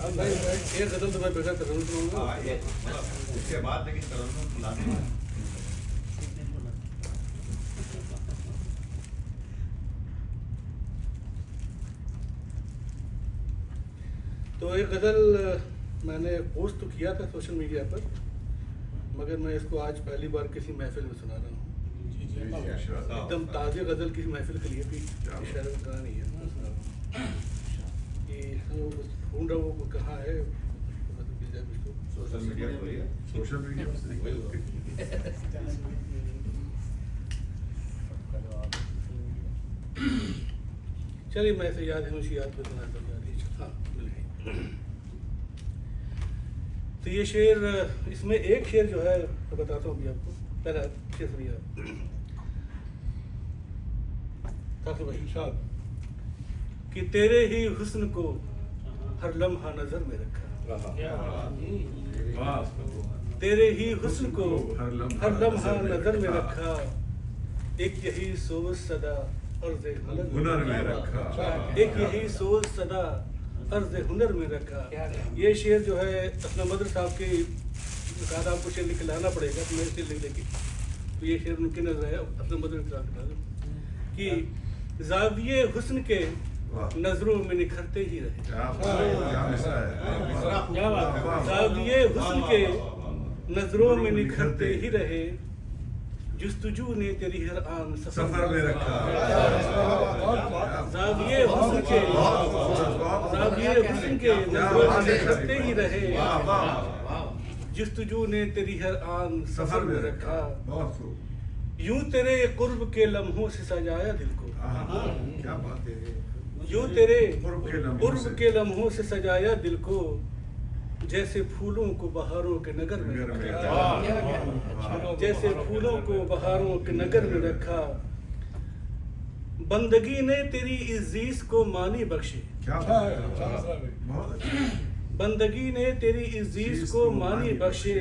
ایک غزل تو میں بغیر ترنم سناؤں گا. اس کے بعد لیکن ترنم لازمی ہے. تو ایک غزل میں نے پوسٹ تو کیا تھا سوشل میڈیا پر، مگر میں اس کو آج پہلی بار کسی محفل میں سنا رہا ہوں. ایک دم تازی غزل کسی محفل کے لیے بھی شاید سنا نہیں ہے. ڈھونڈ رہا ہوں وہ کہاں ہے. سوشل میڈیا پر ہے. سوشل میڈیا چلیے میں اسے یاد ہے مجھے یاد پہ سناتا ہوں. ہاں مل گئی. تو یہ شعر، اس میں ایک شعر جو ہے میں بتاتا ہوں ابھی آپ کو. پہلا شعر سنیے تاکہ بھائی کہ تیرے ہی حسن کو ہر لمحہ نظر میں رکھا، تیرے ہی حسن کو ہر لمحہ نظر میں رکھا، ایک یہی سوز صدا عرض ہنر میں رکھا، ایک یہی سوز صدا عرض ہنر میں رکھا. یہ شعر جو ہے اپنا مدر صاحب کے کہا تھا آپ کو شعر لکھ کے لانا پڑے گا، تو میں شعر لکھ لے کے تو یہ شعر ان کی نظر ہے اپنا مدر صاحب کہ زاویے حسن کے نظروں میں نکھرتے ہی رہے، زاویے حسن کے نظروں میں نکھرتے ہی رہے، جستجو نے تیری ہر آن سفر میں رکھا، زاویے حسن کے نظروں میں نکھرتے ہی رہے، جستجو نے تیری ہر آن سفر میں رکھا، یوں تیرے قرب کے لمحوں سے سجایا دل کو، یوں تیرے قرب کے لمحوں سے سجایا دل کو، جیسے پھولوں کو بہاروں کے نگر میں رکھا، جیسے پھولوں کو بہاروں کے نگر میں رکھا، بندگی نے تیری عزیز کو معنی بخشے، بندگی نے تیری عزیز کو معنی بخشے،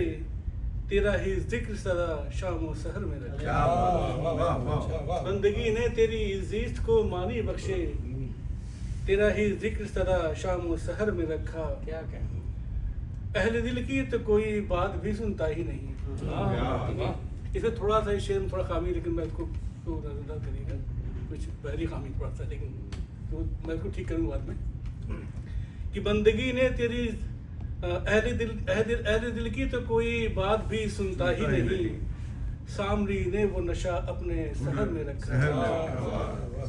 تیرا ہی ذکر سدا شام و سحر میں رکھا، بندگی نے تیری عزیز کو معنی بخشے، تیرا ہی ذکر سدا شام و سحر میں رکھا، اہل دل کی تو کوئی بات بھی سنتا ہی نہیں. اس میں تھوڑا سا شعر میں تھوڑا خامی، لیکن میں اس کو نظر کرے گا کچھ بحری خامی تھوڑا سا، لیکن میں اس کو ٹھیک کروں بعد میں. کہ بندگی نے تیری اہل دل کی تو کوئی بات بھی سنتا ہی نہیں، سامری نے وہ نشہ اپنے سحر میں رکھا،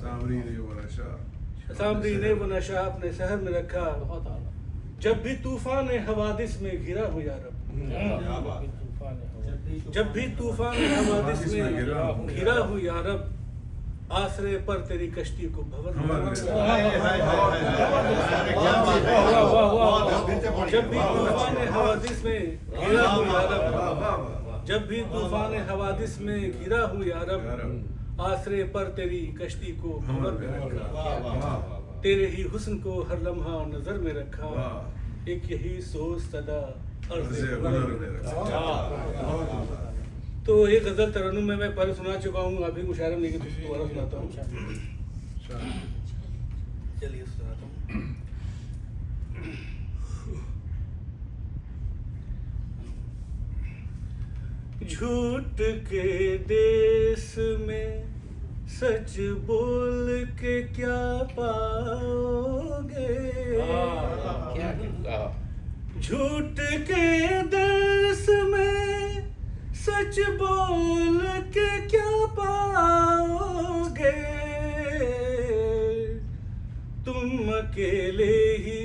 سامری نے وہ نشہ اپنے سحر میں رکھا، جب بھی طوفان حوادث میں گھرا ہو یا رب، جب بھی طوفان حوادث میں گھرا ہو یا رب، آسرے پر تیری کشتی کو بھور میں رکھا، جب بھی طوفان حوادث میں گھرا ہو یا رب، جب بھی طوفان حوادث میں گھرا ہو یا رب، آسرے پر تیری کشتی کو بھور میں رکھا، تیرے ہی حسن کو ہر لمحہ نظر میں رکھا، ایک یہی سوز صدا عرض ہنر میں رکھا. تو یہ غزل ترنم میں پہلے سنا چکا ہوں، ابھی مشاعرہ نہیں کہ دوبارہ سناتا ہوں. چلیے سناتا ہوں. جھوٹ کے دیس میں سچ بول کے کیا پاؤ گے، جھوٹ کے دیس میں سچ بول کے کیا پاؤ گے، تم اکیلے ہی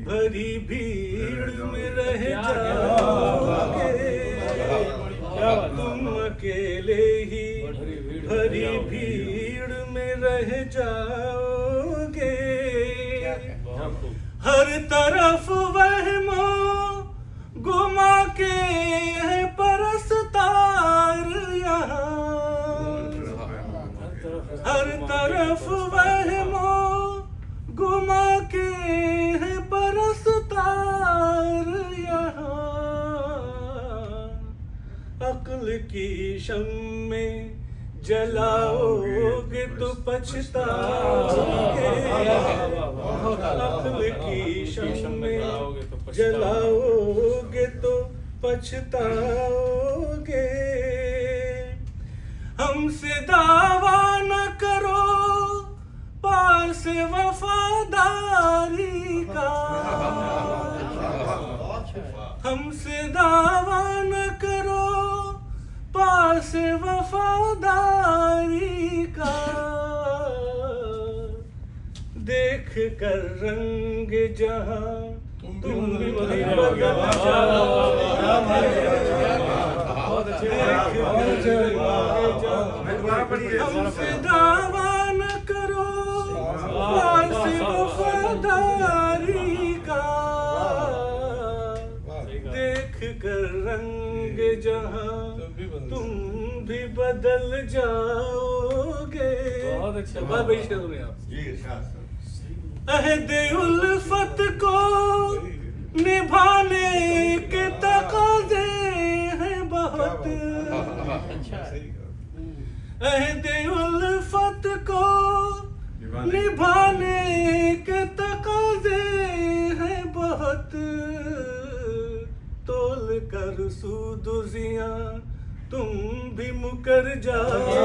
بھری بھیڑ میں رہ جاؤ گے، تم اکیلے ہی بھری بھیڑ میں رہ جاؤ گے، ہر طرف وہم و گما کے ہے پرستار یہاں، ہر طرف وہم و گما کے ہے پرستار یہاں، عقل کی شمع جلاؤ گے تو پچھتاؤ گے، عقل کی شمع جلاؤ گے تو پچھتاؤ گے، ہم سے دعویٰ نہ کرو پاس وفاداری کا، ہم سے دعویٰ نہ کرو پاس وفاداری کا، دیکھ کر رنگ جہاں تم بھی بدل جاؤ گے، ہم سے دعویٰ نہ کرو پاس وفاداری کا، دیکھ کر رنگ جہاں تم بھی بدل جاؤ گے۔ بات بڑی شعر میں آپ عہد الفت کو نبھانے کے تقاضے ہیں بہت، عہد الفت کو نبھانے کے تقاضے ہیں بہت، تول کر سود و زیاں تم بھی مکر جاؤ گے،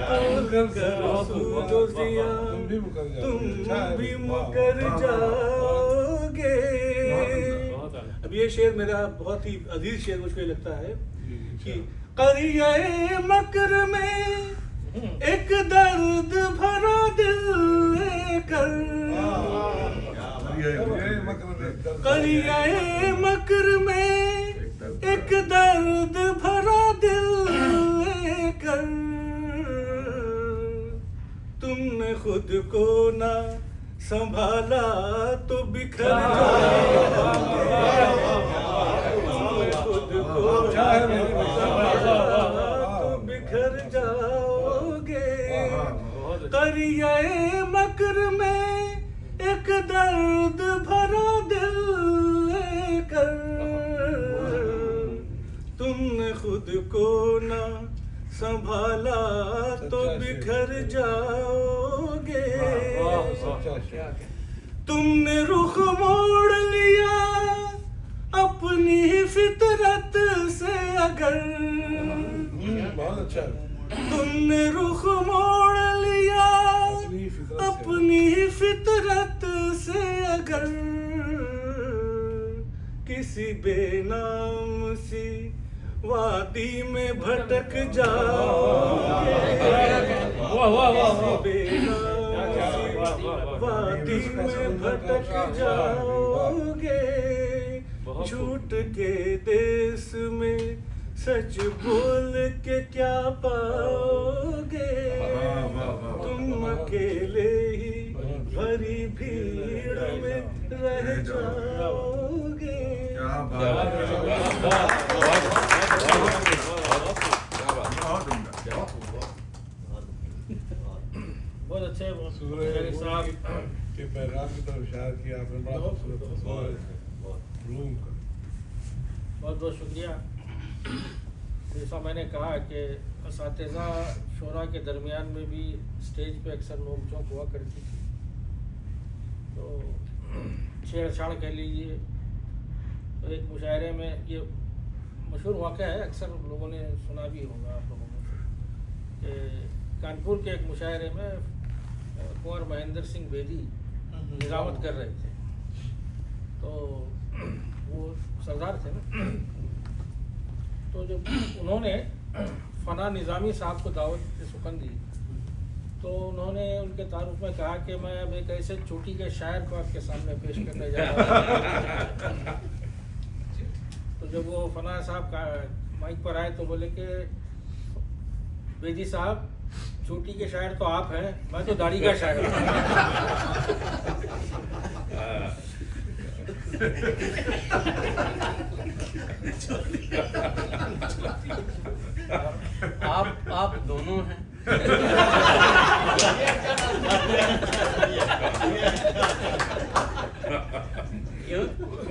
تول کر سود و زیاں تم بھی مکر جاؤ گے۔ اب یہ شعر میرا بہت ہی عزیز شعر مجھ کو لگتا ہے کہ قریہ مکر میں ایک درد بھرا دل لے کر، قریہ مکر میں ایک درد بھرا دل لے کر، تم نے خود کو نہ سنبھالا تو بکھر جاؤ گے، تم نے خود کو نہ سنبھالا تو بکھر جاؤ گے، قریہ مکر میں ایک درد بھرا دل لے کر، تم نے خود کو نہ سنبھالا تو بکھر جاؤ گے، تم نے رخ موڑ لیا اپنی فطرت سے اگر، تم نے رخ موڑ لیا اپنی فطرت سے اگر، کسی بے نام سی وادی میں بھٹک جاؤ گے، کسی بے نام سی وادی میں بھٹک جاؤ گے، جھوٹ کے دیس میں سچ بول کے کیا پاؤ گے، تم اکیلے ہی بھری بھیڑ میں رہ جاؤ گے۔ بہت اچھے صاحب کے پیغام کی طرف اشارہ کیا آپ نے، بڑا خوبصورت روم کا بہت بہت شکریہ۔ جیسا میں نے کہا کہ اساتذہ شعراء کے درمیان میں بھی اسٹیج پہ اکثر نوک جھونک ہوا کرتی تھی، تو چھیڑ چھاڑ کہہ لیجیے۔ تو ایک مشاعرے میں یہ مشہور واقعہ ہے، اکثر لوگوں نے سنا بھی ہوگا آپ لوگوں نے، کہ کانپور کے ایک مشاعرے میں کنور مہندر سنگھ بیدی نظامت کر رہے تھے، تو وہ سردار تھے نا، تو جب انہوں نے فنا نظامی صاحب کو دعوت سخن دی تو انہوں نے ان کے تعارف میں کہا کہ میں اب ایک ایسے چوٹی کے شاعر کو آپ کے سامنے پیش کرنے جا رہا ہوں۔ تو جب وہ فنا صاحب مائک پر آئے تو بولے کہ بیدی صاحب چوٹی کے شاعر تو آپ ہیں، میں تو داڑھی کا شاعر ہوں۔ آپ دونوں ہیں۔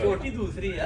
چوٹی دوسری ہے،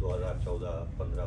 2014-15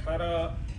18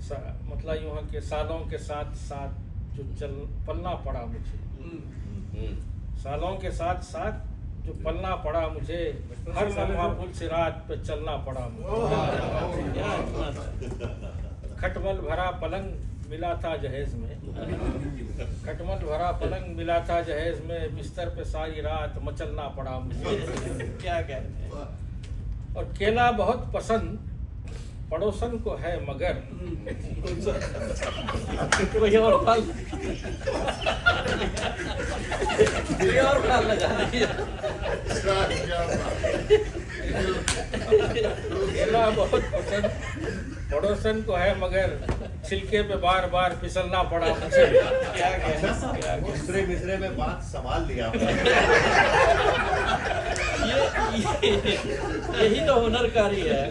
مطلب یوں ہے کہ سالوں کے ساتھ ساتھ جو پلنا پڑا مجھے، سالوں کے ساتھ ساتھ جو پلنا پڑا مجھے، ہر لمحہ پل صراط پہ چلنا پڑا مجھے، کھٹمل بھرا پلنگ ملا تھا جہیز میں، کھٹمل بھرا پلنگ ملا تھا جہیز میں، بستر پہ ساری رات مچلنا پڑا مجھے، کیا کہتے ہیں؟ اور کیلا بہت پسند پڑوسن کو ہے مگر کوئی اور پھل لگا دیا، کیلا بہت پسند پڑوسن کو ہے مگر چھلکے پہ بار بار پھسلنا پڑا مجھے، کیا کہتے ہیں؟ دوسرے مصرے میں بات سنبھال لیا آپ نے۔ یہی تو ہنر کاری ہے،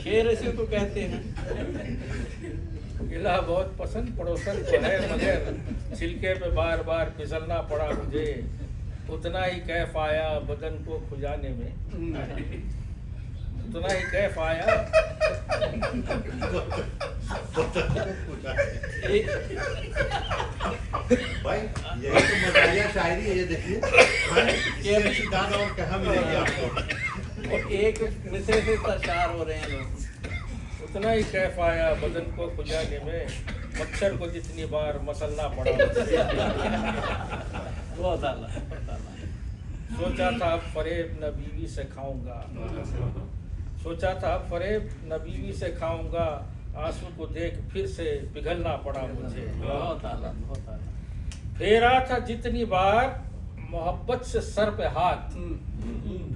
شعر اسی کو کہتے ہیں۔ کیلا بہت پسند پڑوسن کو ہے مگر چھلکے پہ بار بار پھسلنا پڑا مجھے، اتنا ہی کیف آیا بدن کو کھجانے میں، اتنا ہی کیف آیا بھائی یہی تو مزاحیہ شاعری ہے، یہ دیکھیے گانا اور کہاں ملے گی آپ کو؟ ایک مصرے سے سرشار ہو رہے ہیں لوگ۔ اتنا ہی کیف آیا بدن کو کھجانے میں، مچھر کو جتنی بار مسلنا پڑا مجھے، بہت اعلیٰ، بہت اعلیٰ۔ سوچا تھا اب فریب نہ بیوی سے کھاؤں گا، سوچا تھا اب فریب نہ بیوی سے کھاؤں گا، آنسو کو دیکھ پھر سے پگھلنا پڑا مجھے، بہت اعلیٰ، بہت اعلیٰ۔ پھیرا تھا جتنی بار محبت سے سر پہ ہاتھ،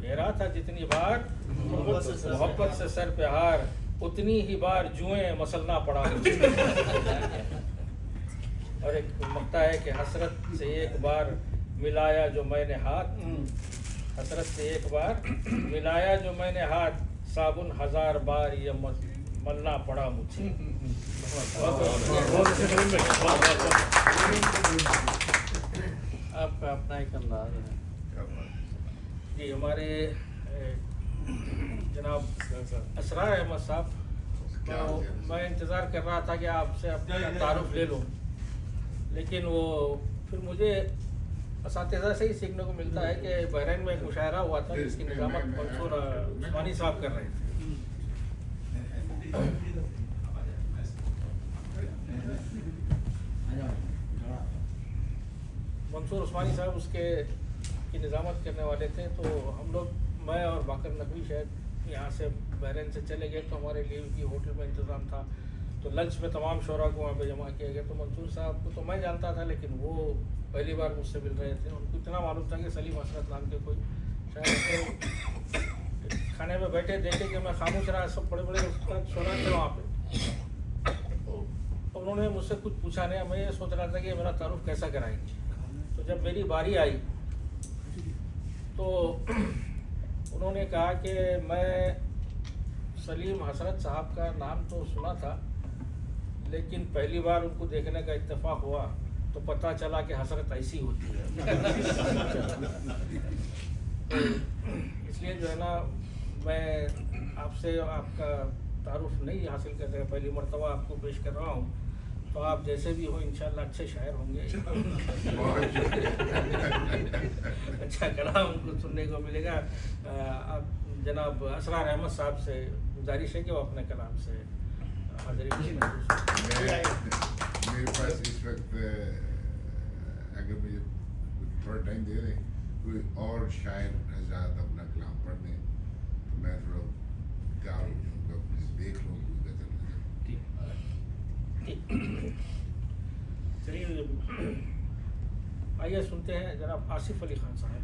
پھیرا تھا جتنی بار محبت سے سر پہ ہار، اتنی ہی بار جوئیں مسلنا پڑا مجھے۔ اور ایک مقطع ہے کہ حسرت سے ایک بار ملایا جو میں نے ہاتھ، حسرت سے ایک بار ملایا جو میں نے ہاتھ، صابن ہزار بار یہ ملنا پڑا مجھے۔ آپ کا اپنا ایک انداز ہے۔ جی ہمارے جناب اسرار احمد صاحب، تو میں انتظار کر رہا تھا کہ آپ سے اپنا تعارف لے لوں، لیکن وہ پھر مجھے اساتذہ سے ہی سیکھنے کو ملتا ہے کہ بحرین میں ایک مشاعرہ ہوا تھا جس کی نظامت منصور عثمانی صاحب کر رہے تھے۔ منصور عثمانی صاحب اس کی نظامت کرنے والے تھے، تو ہم لوگ میں اور باقر نقوی شاید یہاں سے بحرین سے چلے گئے، تو ہمارے لیے بھی ہوٹل میں انتظام تھا، تو لنچ میں تمام شعراء کو وہاں پہ جمع کیا گیا۔ تو منصور صاحب کو تو میں جانتا تھا، لیکن وہ پہلی بار مجھ سے مل رہے تھے، ان کو اتنا معلوم تھا کہ سلیم حسرت نام کے کوئی شاید کھانے میں بیٹھے دیکھے کہ میں خاموش رہا، سب بڑے بڑے شعراء تھے وہاں پہ، انہوں نے مجھ سے کچھ پوچھا نہیں، میں یہ سوچ رہا تھا کہ میرا تعارف کیسا کرائیں گے۔ تو جب میری باری آئی تو انہوں نے کہا کہ میں سلیم حسرت صاحب کا نام تو سنا تھا، لیکن پہلی بار ان کو دیکھنے کا اتفاق ہوا تو پتہ چلا کہ حسرت ایسی ہوتی ہے۔ اس لیے جو ہے نا، میں آپ سے آپ کا تعارف نہیں حاصل کر رہا، پہلی مرتبہ آپ کو پیش کر رہا ہوں، تو آپ جیسے بھی ہو انشاءاللہ اچھے شاعر ہوں گے، اچھا کلام کو سننے کو ملے گا۔ آپ جناب اسرار احمد صاحب سے گزارش ہے کہ وہ اپنے کلام سے حاضری میرے پاس اس وقت اگر مجھے تھوڑا ٹائم دے دیں، کوئی اور شاعر حضرات اپنا کلام پڑھ دیں تو میں تھوڑا تیار ہو جاؤں گا، دیکھ لوں کوئی غزل چلیے آئیے سنتے ہیں جناب آصف علی خان صاحب۔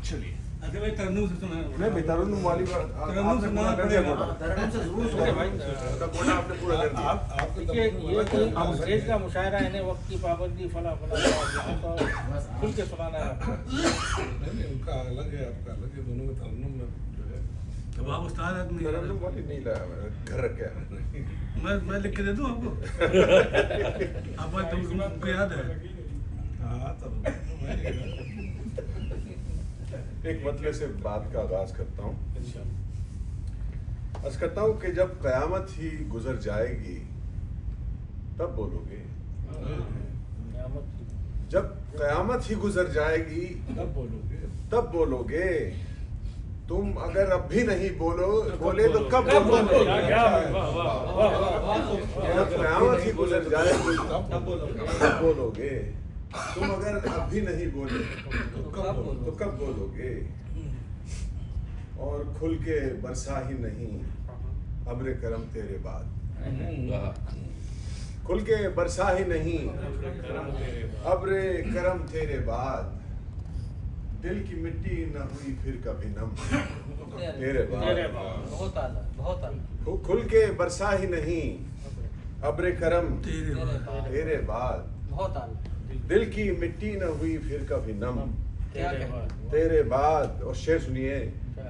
چلیے بھائی ترنم سے سنا نہیں بھائی ترنم والی بات ترنم سننا پڑے گا، ترنم سے ضرور سنیں بھائی۔ دیکھیے یہ کوئی اسٹیج کا مشاعرہ ہے، وقت کی پابندی فلاں فلاں، تو کھل کے سنانا ہے آپ کو۔ نہیں ان کا الگ ہے، آپ کا الگ ہے، دونوں میں ترنم میں جو ہے اب آپ استاد آدمی ہیں۔ ترنم والی نہیں لایا میں نے، گھر رکھا ہے۔ میں لکھ کے دے دوں آپ کو، آپ کو یاد ہے؟ ہاں ترنم ایک مطلب سے بات کا آغاز کرتا ہوں۔ عرض کرتا ہوں کہ جب قیامت ہی گزر جائے گی تب بولو گے. جب قیامت ہی گزر جائے گی تب بولو گے. تم اگر اب بھی نہیں بولے تو کب بولو گے؟ جب قیامت ہی گزر جائے گی تب بولو گے. تم اگر اب بھی نہیں بولے تو کب بولو گے؟ اور کھل کے برسا ہی نہیں ابر کرم تیرے بعد. کھل کے برسا ہی نہیں ابر کرم تیرے بعد. دل کی مٹی نہ ہوئی پھر کبھی نم تیرے بعد. بہت اعلیٰ بہت اعلیٰ. کھل کے برسا ہی نہیں ابر کرم تیرے بعد. بہت اعلیٰ. دل کی مٹی نہ ہوئی پھر کبھی نم کیا کہنا. تیرے بعد. اور شعر سنیے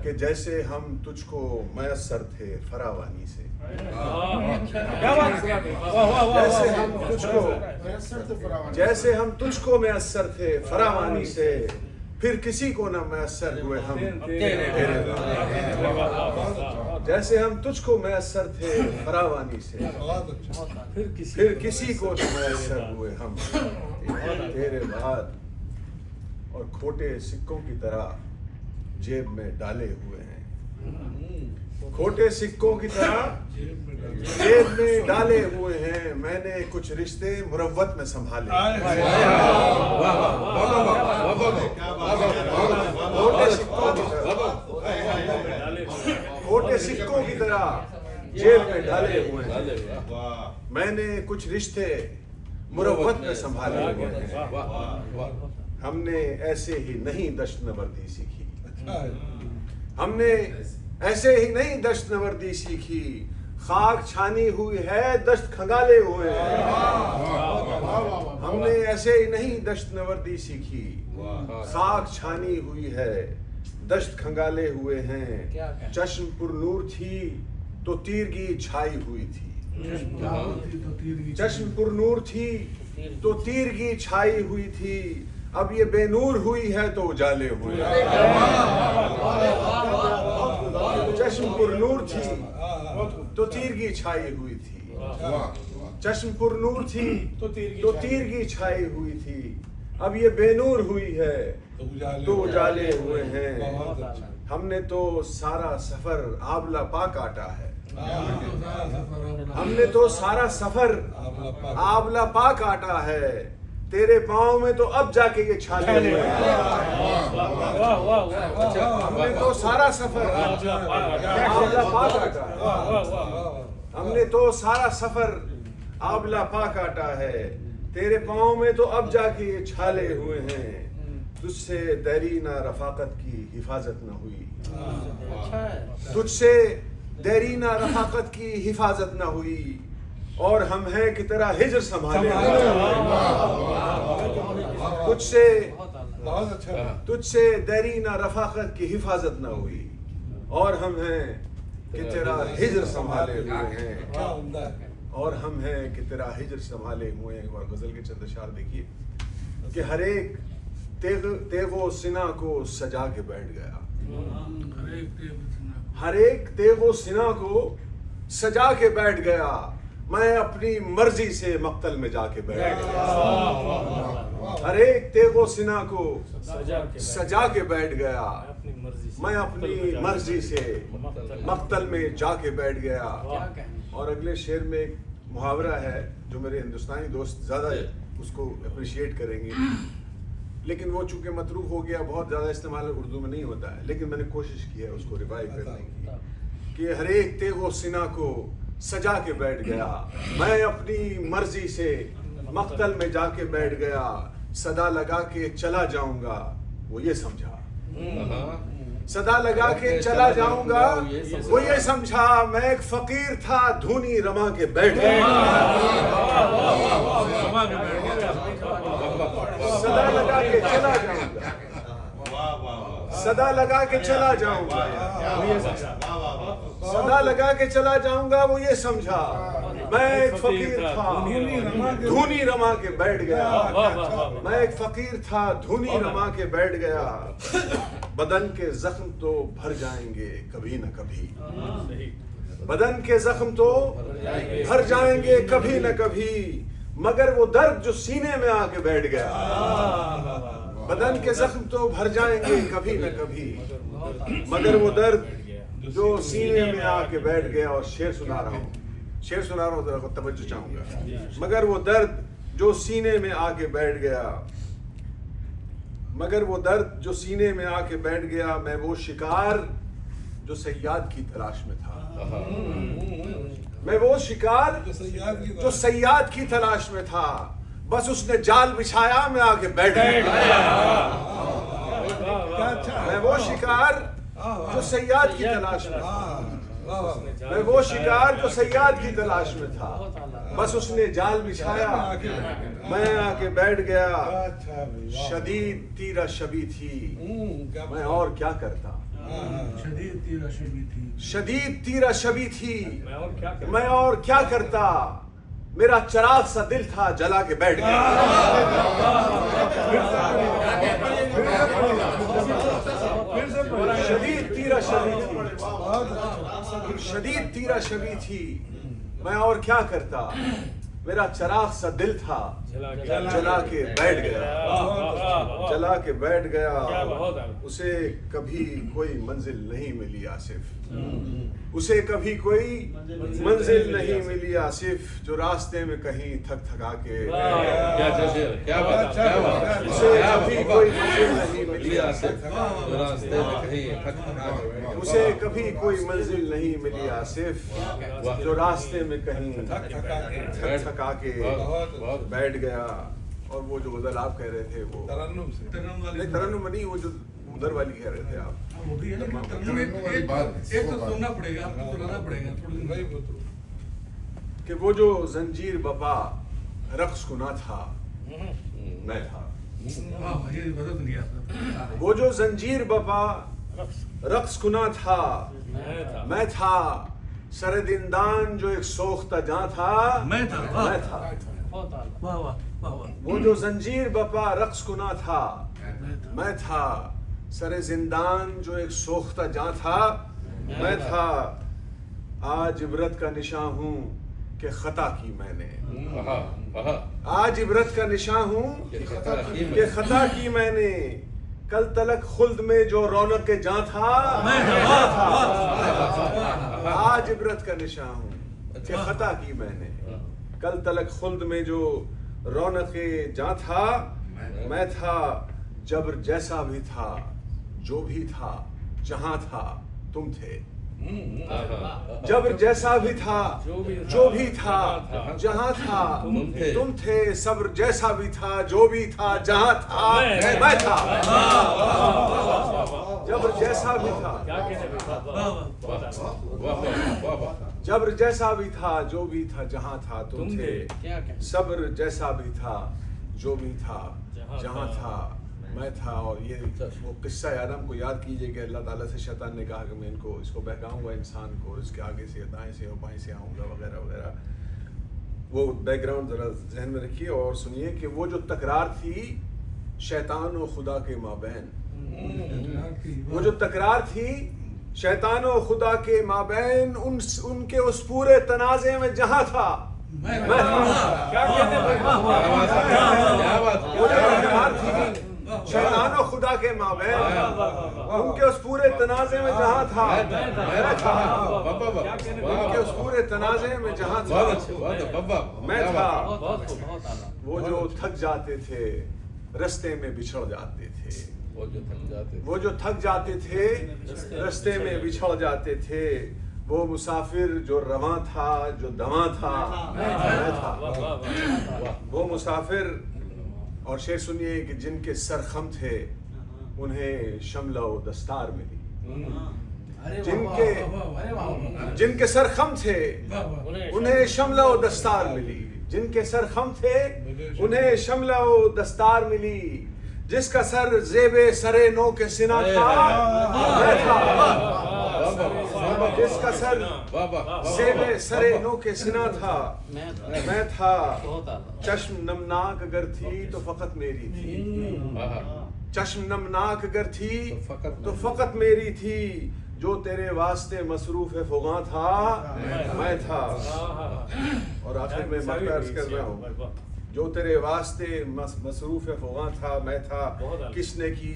کہ جیسے ہم تجھ کو میسر تھے فراوانی سے. جیسے ہم تجھ کو میسر تھے فراوانی سے پھر کسی کو نہ میسر ہوئے ہم تیرے بعد. جیسے ہم تجھ کو میسر تھے فراوانی سے پھر کسی کو نہ میسر ہوئے ہم تیرے بعد. اور کھوٹے سکوں کی طرح جیب میں ڈالے ہوئے ہیں. کھوٹے سکوں کی طرح جیب میں ڈالے ہوئے ہیں. میں نے کچھ رشتے مروت میں سنبھالے. کھوٹے سکوں کی طرح جیب میں ڈالے ہوئے ہیں. میں نے کچھ رشتے مروت میں سنبھالے ہوئے ہیں. ہم نے ایسے ہی نہیں دشت نوردی سیکھی. ہم نے ایسے ہی نہیں دشت نوردی سیکھی. خاک چھانی ہوئی ہے دشت کھنگالے ہوئے ہیں. ہم نے ایسے ہی نہیں دشت نوردی سیکھی. خاک چھانی ہوئی ہے دشت کھنگالے ہوئے ہیں. چشم پر نور تھی تو تیرگی چھائی ہوئی تھی. چشم پر نور تھی تو تیرگی چھائی ہوئی تھی. اب یہ بے نور ہوئی ہے تو اجالے ہوئے. چشم پر نور تھی تو تیرگی چھائی ہوئی تھی. چشم پر نور تھی تو تیرگی چھائی ہوئی تھی. اب یہ بے نور ہوئی ہے تو اجالے ہوئے ہیں. ہم نے تو سارا سفر آبلہ پا کاٹا ہے. ہم نے تو سارا سفر آبلہ پا کاٹا ہے. تیرے پاؤں میں تو اب جا کے یہ چھالے ہوئے ہیں. ہم نے تو سارا سفر آبلہ پا کاٹا ہے. ہم نے تو سارا سفر آبلہ پا کاٹا ہے. تیرے پاؤں میں تو اب جا کے یہ چھالے ہوئے ہیں. تجھ سے دیرینہ رفاقت کی حفاظت نہ ہوئی. تجھ سے دیرینہ رفاقت کی حفاظت نہ ہوئی. اور ہم ہیں کہ تیرا ہجر سنبھالے. تجھ سے دیرینہ رفاقت کی حفاظت نہ ہوئی. اور ہم ہیں کہ تیرا ہجر سنبھالے ہوئے ہیں. اور ہم ہیں کہ تیرا ہجر سنبھالے ہوئے ہیں. اور غزل کے چند اشعار دیکھیے کہ ہر ایک تیغ و سنا کو سجا کے بیٹھ گیا. ہر ایک تیغ و سنا کو سجا کے بیٹھ گیا. میں اپنی مرضی سے مقتل میں جا کے بیٹھ گیا. ہر ایک تیغ و سنا کو سجا کے بیٹھ گیا. میں اپنی مرضی سے مقتل میں جا کے بیٹھ گیا. اور اگلے شعر میں ایک محاورہ ہے جو میرے ہندوستانی دوست زیادہ اس کو اپریشیٹ کریں گے, لیکن وہ چونکہ متروک ہو گیا, بہت زیادہ استعمال اردو میں نہیں ہوتا ہے, لیکن میں نے کوشش کی ہے اس کو ریوائو کرنے کی کہ ہر ایک تیغ و سنا کو سجا کے بیٹھ گیا. میں اپنی مرضی سے مقتل میں جا کے بیٹھ گیا. صدا لگا کے چلا جاؤں گا وہ یہ سمجھا. صدا لگا کے چلا جاؤں گا وہ یہ سمجھا. میں ایک فقیر تھا دھونی رما کے بیٹھ گیا. صدا لگا کے چلا جاؤں گا. صدا لگا کے چلا جاؤں گا. صدا لگا کے چلا جاؤں گا وہ یہ سمجھا. میں ایک فقیر تھا دھونی رما کے بیٹھ گیا. میں ایک فقیر تھا دھونی رما کے بیٹھ گیا. بدن کے زخم تو بھر جائیں گے کبھی نہ کبھی. بدن کے زخم تو بھر جائیں گے کبھی نہ کبھی، مگر وہ درد جو سینے میں آ کے بیٹھ گیا، بدن کے زخم تو بھر جائیں گے کبھی نہ کبھی، مگر وہ درد جو سینے میں آ کے بیٹھ گیا. اور شعر سنا رہا ہوں ذرا توجہ چاہوں گا. مگر وہ درد جو سینے میں آ کے بیٹھ گیا، مگر وہ درد جو سینے میں آ کے بیٹھ گیا، میں وہ شکار جو صیاد کی تلاش میں تھا، میں وہ شکار جو صیاد کی تلاش میں تھا، بس اس نے جال بچھایا میں آ کے بیٹھ گیا. میں وہ شکار جو صیاد کی تلاش میں تھا، میں وہ شکار جو صیاد کی تلاش میں تھا، بس اس نے جال بچھایا میں آ کے بیٹھ گیا. شدید تیرا شبی تھی میں اور کیا کرتا، شدید تیرا شبی تھی میں اور کیا کرتا، میرا چراغ سا دل تھا جلا کے بیٹھ گیا. شدید تیرا شبی تھی، شدید تیرا شبی تھی میں اور کیا کرتا، میرا چراغ سا دل تھا جلا کے بیٹھ گیا، جلا کے بیٹھ گیا. اسے کبھی کوئی منزل نہیں ملی آصف، اسے کبھی کوئی منزل نہیں ملی آصف، جو راستے میں کہیں تھک تھکا کے، اسے کبھی کوئی منزل نہیں ملی آصف، اسے کبھی کوئی منزل نہیں ملی آصف، جو راستے میں کہیں تھک تھکا کے بیٹھ گیا. اور وہ جو غزل آپ کہہ رہے تھے وہ نہیں ترنم نہیں، وہ جو ادھر والی کہہ رہے تھے آپ، وہ بھی ہے نا ایک تو سننا پڑے گا، آپ کو سنانا پڑے گا کہ وہ جو زنجیر بپا رقص کنا تھا میں تھا. وہ جو زنجیر بپا رقص کنا تھا میں تھا، سر دندان جو ایک سوختہ جاں تھا میں تھا. وہ جو زنجیر بپا رقص کنا تھا میں تھا، سر زندان جو ایک سوختہ جاں تھا میں تھا. آج عبرت کا نشاں ہوں کہ خطا کی میں نے، آج عبرت کا نشاں ہوں کہ خطا کی میں نے، کل تلک خلد میں جو رونق جاں تھا میں تھا. آج عبرت کا نشاں ہوں کہ خطا کی میں نے، کل تلک خلد میں جو رونق جاں تھا میں تھا. جبر جیسا بھی تھا جو بھی تھا جہاں تھا تم تھے، جبر جیسا بھی تھا جو بھی تھا جہاں تھا تم تھے، صبر جیسا بھی تھا جو بھی تھا جہاں تھا میں تھا. جبر جیسا بھی تھا، جبر جیسا بھی تھا جو بھی تھا جہاں تھا تم تھے، صبر جیسا بھی تھا جو بھی تھا جہاں تھا میں تھا. اور یہ وہ قصہ آدم کو یاد کیجئے کہ اللہ تعالیٰ سے شیطان نے کہا کہ میں اس کو بہکاؤں گا انسان کو، اس کے آگے سے دائیں سے اور بائیں سے آؤں گا وغیرہ وغیرہ. وہ بیک گراؤنڈ ذرا ذہن میں رکھیے اور سنیے کہ وہ جو تکرار تھی شیطان و خدا کے مابین، وہ جو تکرار تھی شیطان و خدا کے مابین، ان کے اس پورے تنازع میں جہاں تھا میں تھا. وہ جو تکرار تھی شیطان و خدا کے مابین، ان کے اس پورے تنازع میں جہاں تھا میں تھا. ان کے اس پورے تنازع میں جہاں تھا میں تھا. وہ جو تھک جاتے تھے رستے میں بچھڑ جاتے تھے، وہ جو تھک جاتے تھے رستے میں بچھڑ جاتے تھے. وہ مسافر جو رواں تھا جو دواں تھا میں تھا. وہ مسافر. اور شعر سنیے کہ جن کے سر خم تھے انہیں شملہ و دستار ملی، جن کے سر خم تھے انہیں شملہ و دستار ملی، جن کے سر خم تھے انہیں شملہ و دستار ملی. جس کا سر زیب سر نو کے سنا تھا میں تھا، جس کا سر زیب سر نو کے سنا تھا میں تھا. چشم نمناک اگر تھی تو فقط میری تھی، چشم نمناک اگر تھی تو فقط میری تھی. جو تیرے واسطے مصروف فغاں تھا میں تھا. اور آخر میں مقطع عرض کر رہا ہوں, جو تیرے واسطے مصروف فغاں تھا میں تھا, کس نے کی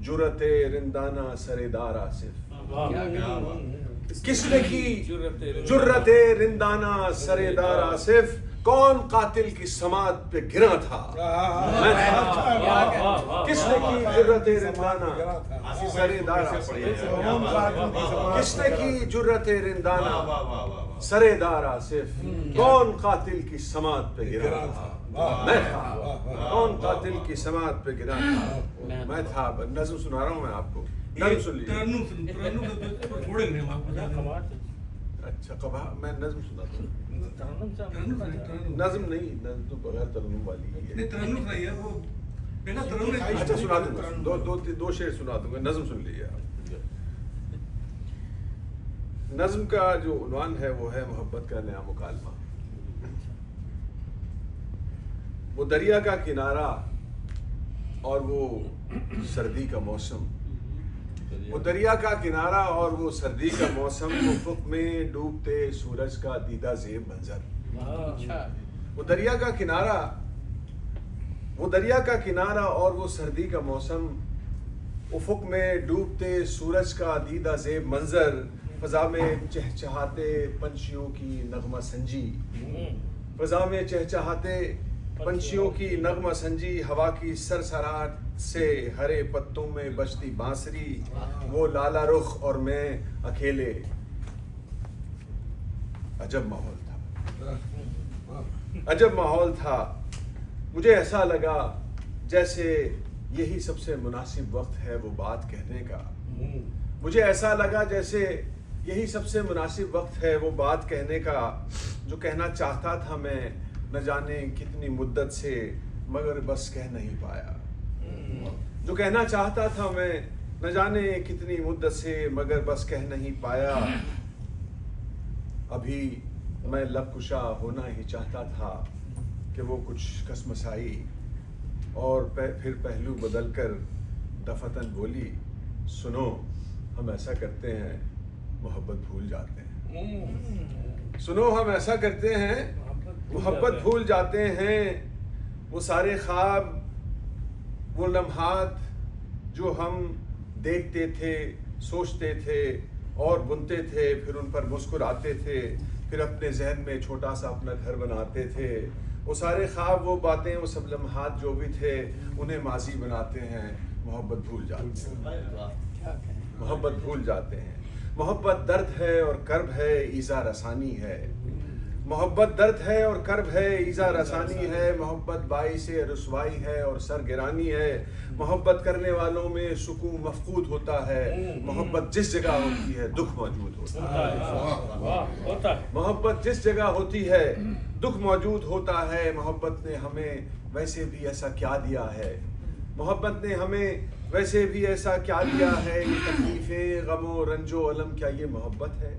جرت رندانہ سر دار آصف, کس نے کی جرت رندانہ سر دار آصف, کون قاتل کی سماعت پہ گرا تھا میں تھا. کس نے کی جرت رندانہ سر دار آصف, کس نے کی جرت رندانہ سر دار آصف, کون قاتل کی سماعت پہ گرا تھا میں تھا. کون قاتل کی سماعت پہ گرا تھا میں تھا. نظم سنا رہا ہوں میں آپ کو, نظم سن لیجیے. اچھا قبا میں نظم سناتا ہوں. نظم نہیں, نظم تو بغیر ترنم والی ہے. اچھا سنا دوں گا, دو شعر سنا دوں گا, نظم سن لیجیے آپ. نظم کا جو عنوان ہے وہ ہے محبت کا نیا مکالمہ. وہ دریا کا کنارہ اور وہ سردی کا موسم, وہ دریا کا کنارہ اور وہ سردی کا موسم, افق میں ڈوبتے سورج کا دیدہ زیب منظر. وہ دریا کا کنارہ, وہ دریا کا کنارہ اور وہ سردی کا موسم, افق میں ڈوبتے سورج کا دیدہ زیب منظر, فضا میں چہچہاتے پنچھیوں کی نغمہ سنجی, فضا میں چہچہاتے پنچھیوں کی نغمہ سنجی, ہوا کی سرسراہٹ سے ہرے پتوں میں بجتی بانسری, وہ لالا رخ اور میں اکیلے. عجب ماحول تھا, عجب ماحول تھا. مجھے ایسا لگا جیسے یہی سب سے مناسب وقت ہے وہ بات کہنے کا. مجھے ایسا لگا جیسے یہی سب سے مناسب وقت ہے وہ بات کہنے کا, جو کہنا چاہتا تھا میں نہ جانے کتنی مدت سے مگر بس کہہ نہیں پایا. جو کہنا چاہتا تھا میں نہ جانے کتنی مدت سے مگر بس کہہ نہیں پایا. ابھی میں لب کشا ہونا ہی چاہتا تھا کہ وہ کچھ کسمسائی, اور پھر پہلو بدل کر دفتن بولی, سنو ہم ایسا کرتے ہیں محبت بھول جاتے ہیں. سنو ہم ایسا کرتے ہیں محبت بھول جاتے ہیں. وہ سارے خواب, وہ لمحات جو ہم دیکھتے تھے, سوچتے تھے اور بنتے تھے, پھر ان پر مسکراتے تھے, پھر اپنے ذہن میں چھوٹا سا اپنا گھر بناتے تھے. وہ سارے خواب, وہ باتیں, وہ سب لمحات جو بھی تھے انہیں ماضی بناتے ہیں. محبت بھول جاتے ہیں, محبت بھول جاتے ہیں. محبت درد ہے اور کرب ہے, ایذا رسانی ہے. محبت درد ہے اور کرب ہے, ایذا رسانی ہے. محبت باعث رسوائی ہے اور سرگرانی ہے. محبت کرنے والوں میں سکون مفقود ہوتا ہے. محبت جس جگہ ہوتی ہے دکھ موجود ہوتا ہے. محبت جس جگہ ہوتی ہے دکھ موجود ہوتا ہے. محبت نے ہمیں ویسے بھی ایسا کیا دیا ہے, محبت نے ہمیں ویسے بھی ایسا کیا دیا ہے. یہ تکلیفیں غم و رنج و الم, کیا یہ محبت ہے؟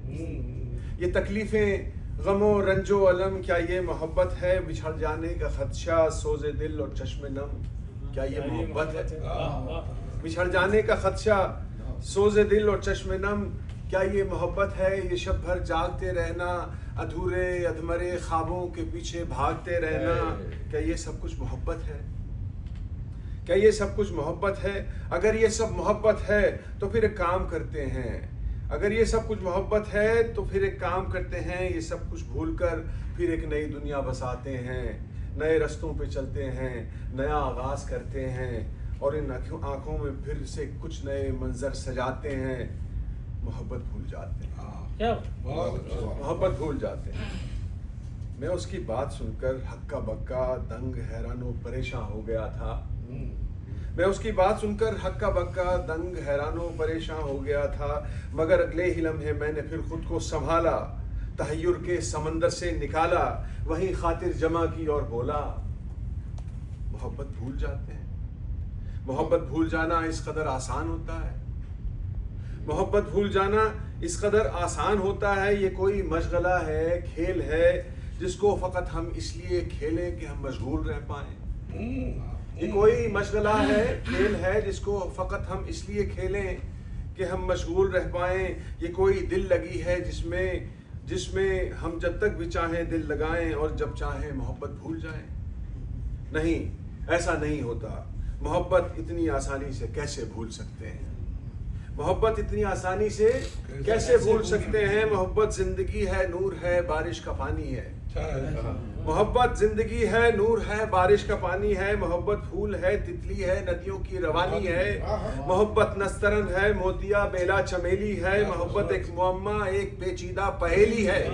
یہ تکلیفیں غم و رنج و الم, کیا یہ محبت ہے؟ بچھڑ جانے کا خدشہ, سوز دل اور چشم نم, کیا یہ محبت ہے؟ بچھڑ جانے کا خدشہ, سوز دل اور چشم نم, کیا یہ محبت ہے؟ یہ شب بھر جاگتے رہنا, ادھورے ادھمرے خوابوں کے پیچھے بھاگتے رہنا, کیا یہ سب کچھ محبت ہے؟ کیا یہ سب کچھ محبت ہے؟ اگر یہ سب محبت ہے تو پھر ایک کام کرتے ہیں, اگر یہ سب کچھ محبت ہے تو پھر ایک کام کرتے ہیں, یہ سب کچھ بھول کر پھر ایک نئی دنیا بساتے ہیں, نئے رستوں پہ چلتے ہیں, نیا آغاز کرتے ہیں, اور ان آنکھوں میں پھر سے کچھ نئے منظر سجاتے ہیں. محبت بھول جاتے ہیں, محبت بھول جاتے ہیں. میں اس کی بات سن کر ہکا بکا دنگ حیران و پریشان ہو گیا تھا. میں اس کی بات سن کر ہکا بکا دنگ حیران و پریشان ہو گیا تھا. مگر اگلے ہی لمحے میں نے پھر خود کو سنبھالا, تحیر کے سمندر سے نکالا, وہیں خاطر جمع کی اور بولا محبت بھول جاتے ہیں. محبت بھول جانا اس قدر آسان ہوتا ہے, محبت بھول جانا اس قدر آسان ہوتا ہے. یہ کوئی مشغلہ ہے, کھیل ہے, جس کو فقط ہم اس لیے کھیلیں کہ ہم مشغول رہ پائیں. یہ کوئی مشغلہ ہے, کھیل ہے, جس کو فقط ہم اس لیے کھیلیں کہ ہم مشغول رہ پائیں. یہ کوئی دل لگی ہے جس میں ہم جب تک بھی چاہیں دل لگائیں اور جب چاہیں محبت بھول جائیں. نہیں، ایسا نہیں ہوتا. محبت اتنی آسانی سے کیسے بھول سکتے ہیں؟ محبت اتنی آسانی سے کیسے بھول سکتے ہیں؟ محبت زندگی ہے، نور ہے، بارش کا پانی ہے. محبت زندگی ہے، نور ہے، بارش کا پانی ہے. محبت پھول ہے، تتلی ہے، ندیوں کی روانی ہے. محبت نسترن ہے، موتیا بیلا چمیلی ہے. محبت ایک معمہ، ایک پیچیدہ پہیلی ہے.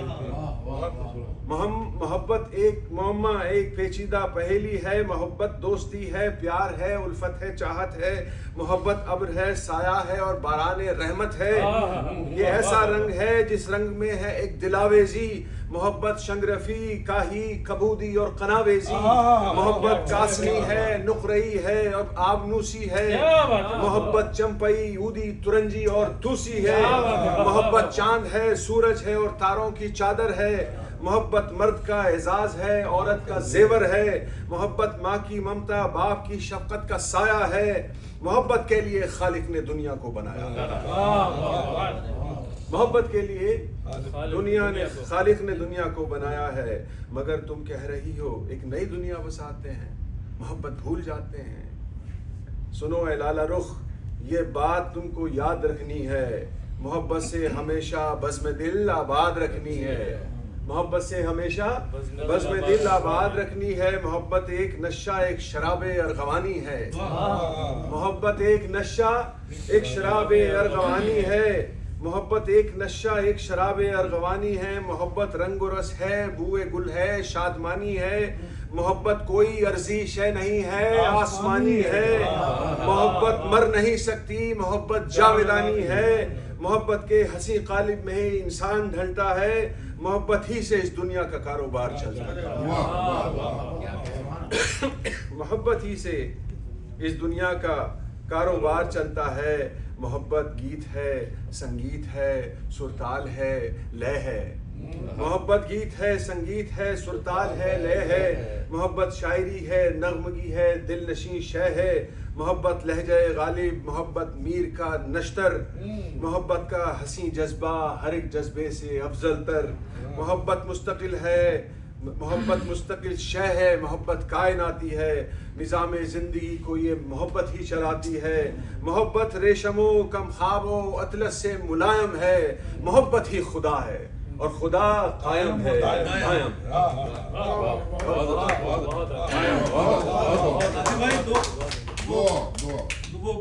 محبت ایک معمہ، ایک پیچیدہ پہیلی ہے. محبت دوستی ہے، پیار ہے، الفت ہے، چاہت ہے. محبت ابر ہے، سایہ ہے اور باران رحمت ہے. یہ ایسا رنگ ہے جس رنگ میں ہے ایک دلاویزی. محبت شنگرفی، کاہی، کبودی اور قناویزی. محبت کاسنی ہے، نقرئی ہے اور آبنوسی ہے. محبت چمپئی، اودی، ترنجی اور توسی ہے. محبت چاند ہے، سورج ہے اور تاروں کی چادر ہے. محبت مرد کا اعزاز ہے، عورت کا زیور ہے. محبت ماں کی ممتا، باپ کی شفقت کا سایہ ہے. محبت کے لیے خالق نے دنیا کو بنایا. محبت کے لیے خالق نے دنیا کو بنایا ہے. مگر تم کہہ رہی ہو ایک نئی دنیا بساتے ہیں، محبت بھول جاتے ہیں. سنو اے لالا رخ، یہ بات تم کو یاد رکھنی ہے. محبت سے ہمیشہ بزم دل آباد رکھنی ہے. محبت سے ہمیشہ بزم دل آباد رکھنی ہے. محبت ایک نشہ، ایک شراب ارغوانی ہے. محبت ایک نشہ، ایک شراب ارغوانی ہے. محبت ایک نشہ، ایک شراب ارغوانی ہے. محبت رنگ و رس ہے، بوئے گل ہے، شادمانی ہے. محبت کوئی عرضی شے نہیں ہے، آسمانی ہے. محبت مر نہیں سکتی، محبت جاویدانی ہے. محبت کے ہنسی قالب میں ہی انسان ڈھلتا ہے. محبت ہی سے اس دنیا کا کاروبار چلتا ہے. محبت ہی سے اس دنیا کا کاروبار چلتا ہے. محبت گیت ہے، سنگیت ہے، سرتال ہے، لے ہے. محبت گیت ہے، سنگیت ہے، سرتال ہے، لے ہے. محبت شاعری ہے، نغمگی ہے، دل نشیں شے ہے. محبت لہجہ غالب، محبت میر کا نشتر. محبت کا حسین جذبہ ہر ایک جذبے سے افضل تر. محبت مستقل ہے، محبت مستقل شے ہے. محبت کائناتی ہے، نظام زندگی کو یہ محبت ہی چلاتی ہے. محبت ریشم و کم خواب و اطلس سے ملائم ہے. محبت ہی خدا ہے اور خدا قائم ہے. قائم. وہ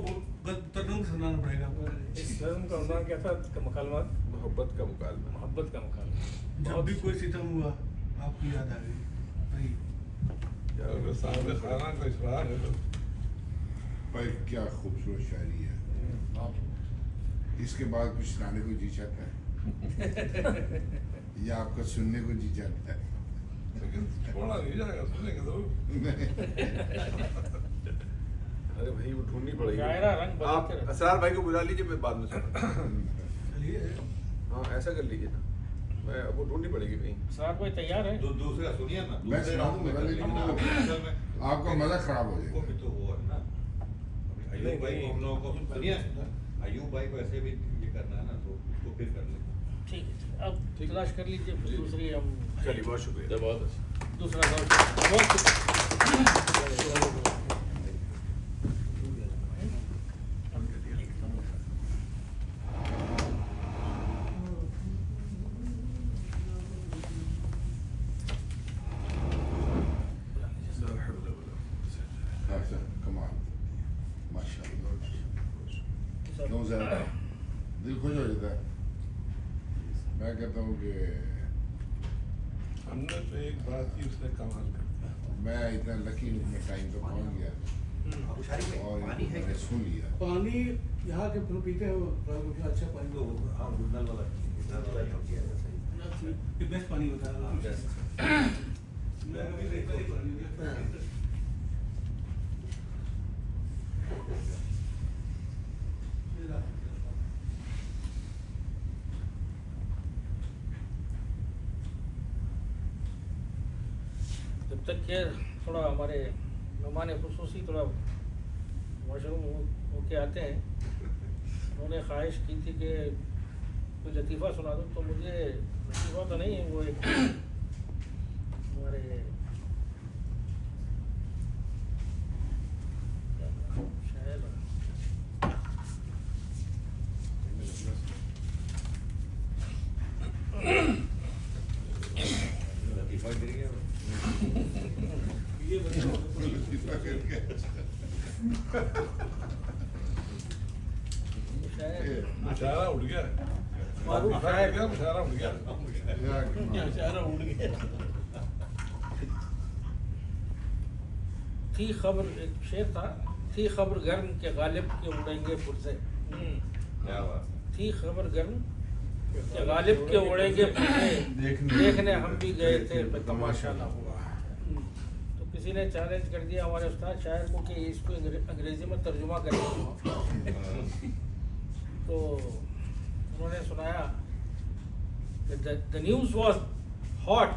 ترنم سنانا پڑے گا. اس نظم کا عنوان کیا تھا؟ مکالمات. محبت کا مکالمہ. محبت کا مکالمہ. جب بھی کوئی ستم ہوا آپ کی یاد آ گئی. صاحب خانہ کا اشرار ہے تو بھائی کیا خوبصورت شاعری ہے. اس کے بعد کچھ سنانے کو جی چاہتا ہے یا آپ کا سننے کو جی چاہتا ہے؟ لیکن چھوڑا نہیں جائے گا سننے کے ضرور. ارے بھائی وہ ڈھونڈنی پڑے گی. شاعرہ رنگ آپ بدلتے رہتے. اسرار بھائی کو بلا لیجیے، میں بعد میں سنا. چلیے ہاں ایسا کر لیجیے نا، میں وہ ڈھونڈنی پڑے گی کہیں. سرار بھائی تیار ہے؟ دوسرا سنیے نا. میں سنا دوں گا لیکن آپ کا مزہ خراب ہو جائے گا. تو وہ ہے نا ایوب بھائی کو ہم لوگوں کو سنیے. ایوب بھائی کو ایسے بھی یہ کرنا ہے نا تو اس کو پھر کر لیں. ٹھیک ہے، اب تلاش کر لیجیے دوسری. ہم چلیے بہت شکریہ. بہت اچھا. دوسرا دور. بہت شکریہ. دل خوش ہو جاتا ہے. میں کہتا ہوں کہ ہم نے تو ایک بات کی، اس نے کمال کر. میں اتنا لکی ہوں، میں ٹائم پہ پہنچ گیا اور میں نے سن لیا. پانی یہاں کے پیتے ہیں اچھا پانی. بیسٹ پانی ہوتا ہے. جب تک کہ تھوڑا ہمارے مہمان خصوصی تھوڑا واش روم ہو کے آتے ہیں انہوں نے خواہش کی تھی کہ کوئی لطیفہ سنا دوں، تو مجھے لطیفہ تو نہیں ہے، وہ ایک ہمارے شاعر یہ بتاؤ شاعر مشاعرہ اٹھ گیا معروف شاعر مشاعرہ اٹھ گیا تھی خبر، ایک شعر تھا، تھی خبر گرم کے غالب کے اڑیں گے پرزے، کیا بات تھی خبر گرم کہ غالب کے اڑیں گے پرزے، دیکھنے ہم بھی گئے تھے پہ تماشا نہ ہوا۔ تو کسی نے چیلنج کر دیا ہمارے استاد شاعر کو کہ اس کو انگریزی میں ترجمہ کریں، تو انہوں نے سنایا کہ the news was hot،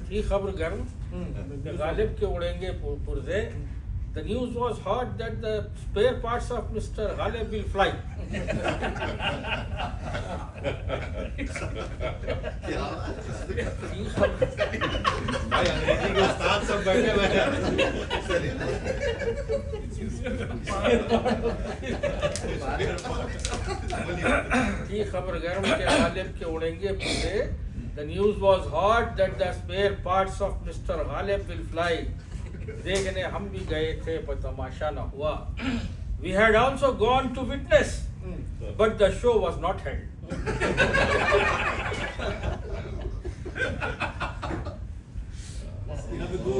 تھی خبر گرم کہ غالب کے اڑیں گے پرزے، the news was hot that the spare parts of Mr. Ghalib will fly۔ تھی خبر بھائی انگریزی کے استاد سب بیٹھے ہوئے ہیں تھی خبر گرم کہ غالب کے اڑیں گے پرزے، the news was hot that the spare parts of Mr. Ghalib will fly، دیکھنے ہم بھی گئے تھے پر تماشا نہ ہوا۔ We had also gone to witness but the show was not held۔ یہاں پہ دو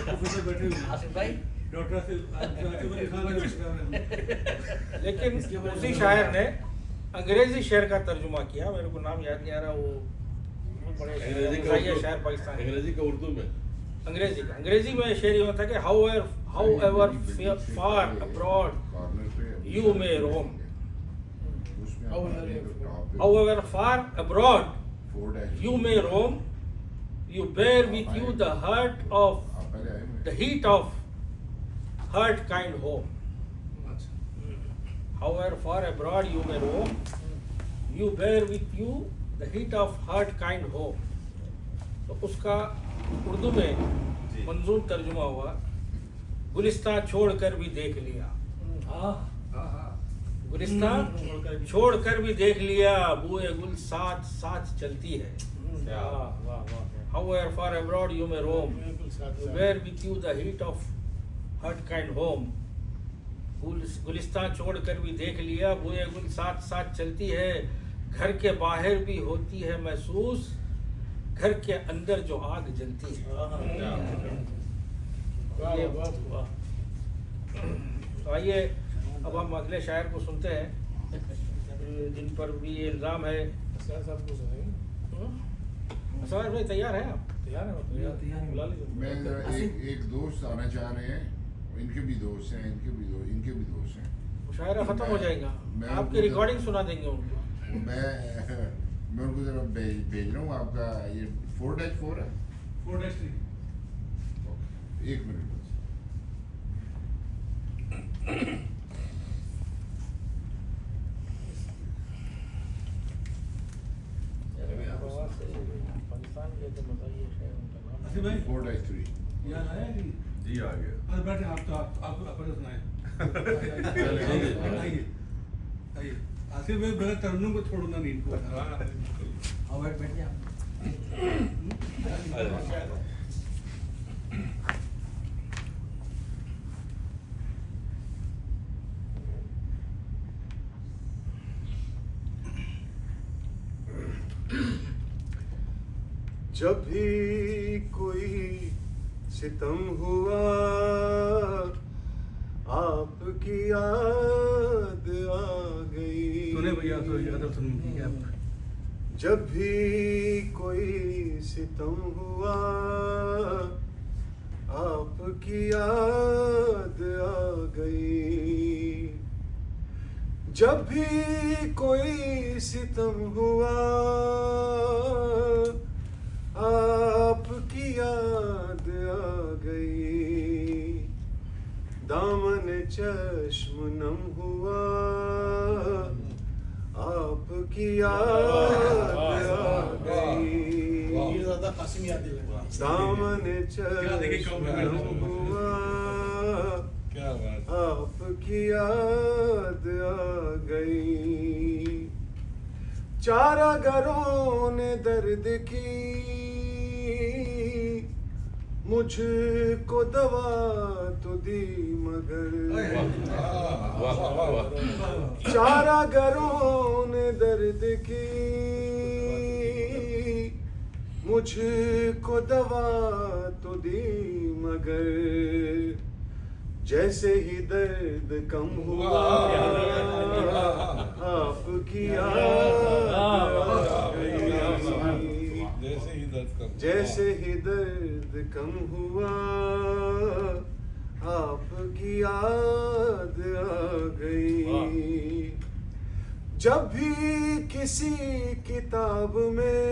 پروفیسر بیٹھے ہوئے ہیں، ڈاکٹر لیکن اسی شاعر نے انگریزی شعر کا ترجمہ کیا، میرے کو نام یاد نہیں آ رہا، وہ بڑے شاعر پاکستان، انگریزی کا اردو میں انگریزی میں شعر یہ ہوتا ہے کہ however far abroad you may roam، however far abroad you may roam, you bear with you the heat of hurt kind home۔ however far abroad you may roam, you bear with you the heat of hurt kind home۔ تو اس کا اردو میں منظور ترجمہ ہوا، گلستان چھوڑ کر بھی دیکھ لیا، گلستان چھوڑ کر بھی دیکھ لیا، بوئے گل ساتھ ساتھ چلتی ہے۔ however far abroad you may roam, you bear with you the heat of hurt kind home۔ گلستان چھوڑ کر بھی دیکھ لیا، بوئے گل ساتھ ساتھ چلتی ہے، گھر کے باہر بھی ہوتی ہے محسوس، گھر کے اندر جو آگ جلتی ہے۔ تو آئیے اب ہم اگلے شاعر کو سنتے ہیں جن پر بھی یہ الزام ہے۔ اسرار بھائی تیار ہیں آپ؟ میں ایک دوست آنا چاہ رہے ہیں، ان کے بھی دوست ہیں، ان کے بھی دوست ہیں۔ مشاعرہ ختم ہو جائے گا، آپ کی ریکارڈنگ سنا دیں گے ان کو۔ میں ان کو ذرا بھیج رہا ہوں، آپ کا یہ 4-4 ہے، 4-3 ایک منٹ بس۔ پاکستان کے تو بتائیے شہر ان کا نام۔ اصل بھائی 4-3 یاد آیا کہ جی آ گیا بس بیٹھے آپ تو آپ اپنے سنائیں۔ آئیے آئیے آصف بھائی بغیر ترنم کو چھوڑنا نہیں ان کو۔ جب بھی کوئی ستم ہوا آپ کی یاد آ گئی، سنے بھیا تو ادب ترنم کی ہے آپ۔ جب بھی کوئی ستم ہوا آپ کی یاد آ گئی، جب بھی کوئی ستم ہوا آپ کی یاد آ گئی، دامن چشم نم ہوا آپ کی یاد آ گئی دامن چشم نم ہوا کیا بات آپ کی یاد آ گئی چارہ گروں نے درد کی مجھ کو دوا تو دی مگر چارہ گروں نے درد کی مجھ کو دوا تو دی مگر جیسے ہی درد کم ہوا آپ کی یاد آ گئی جیسے ہی درد کم جیسے ہی درد کم ہوا آپ کی یاد آ گئی جب بھی کسی کتاب میں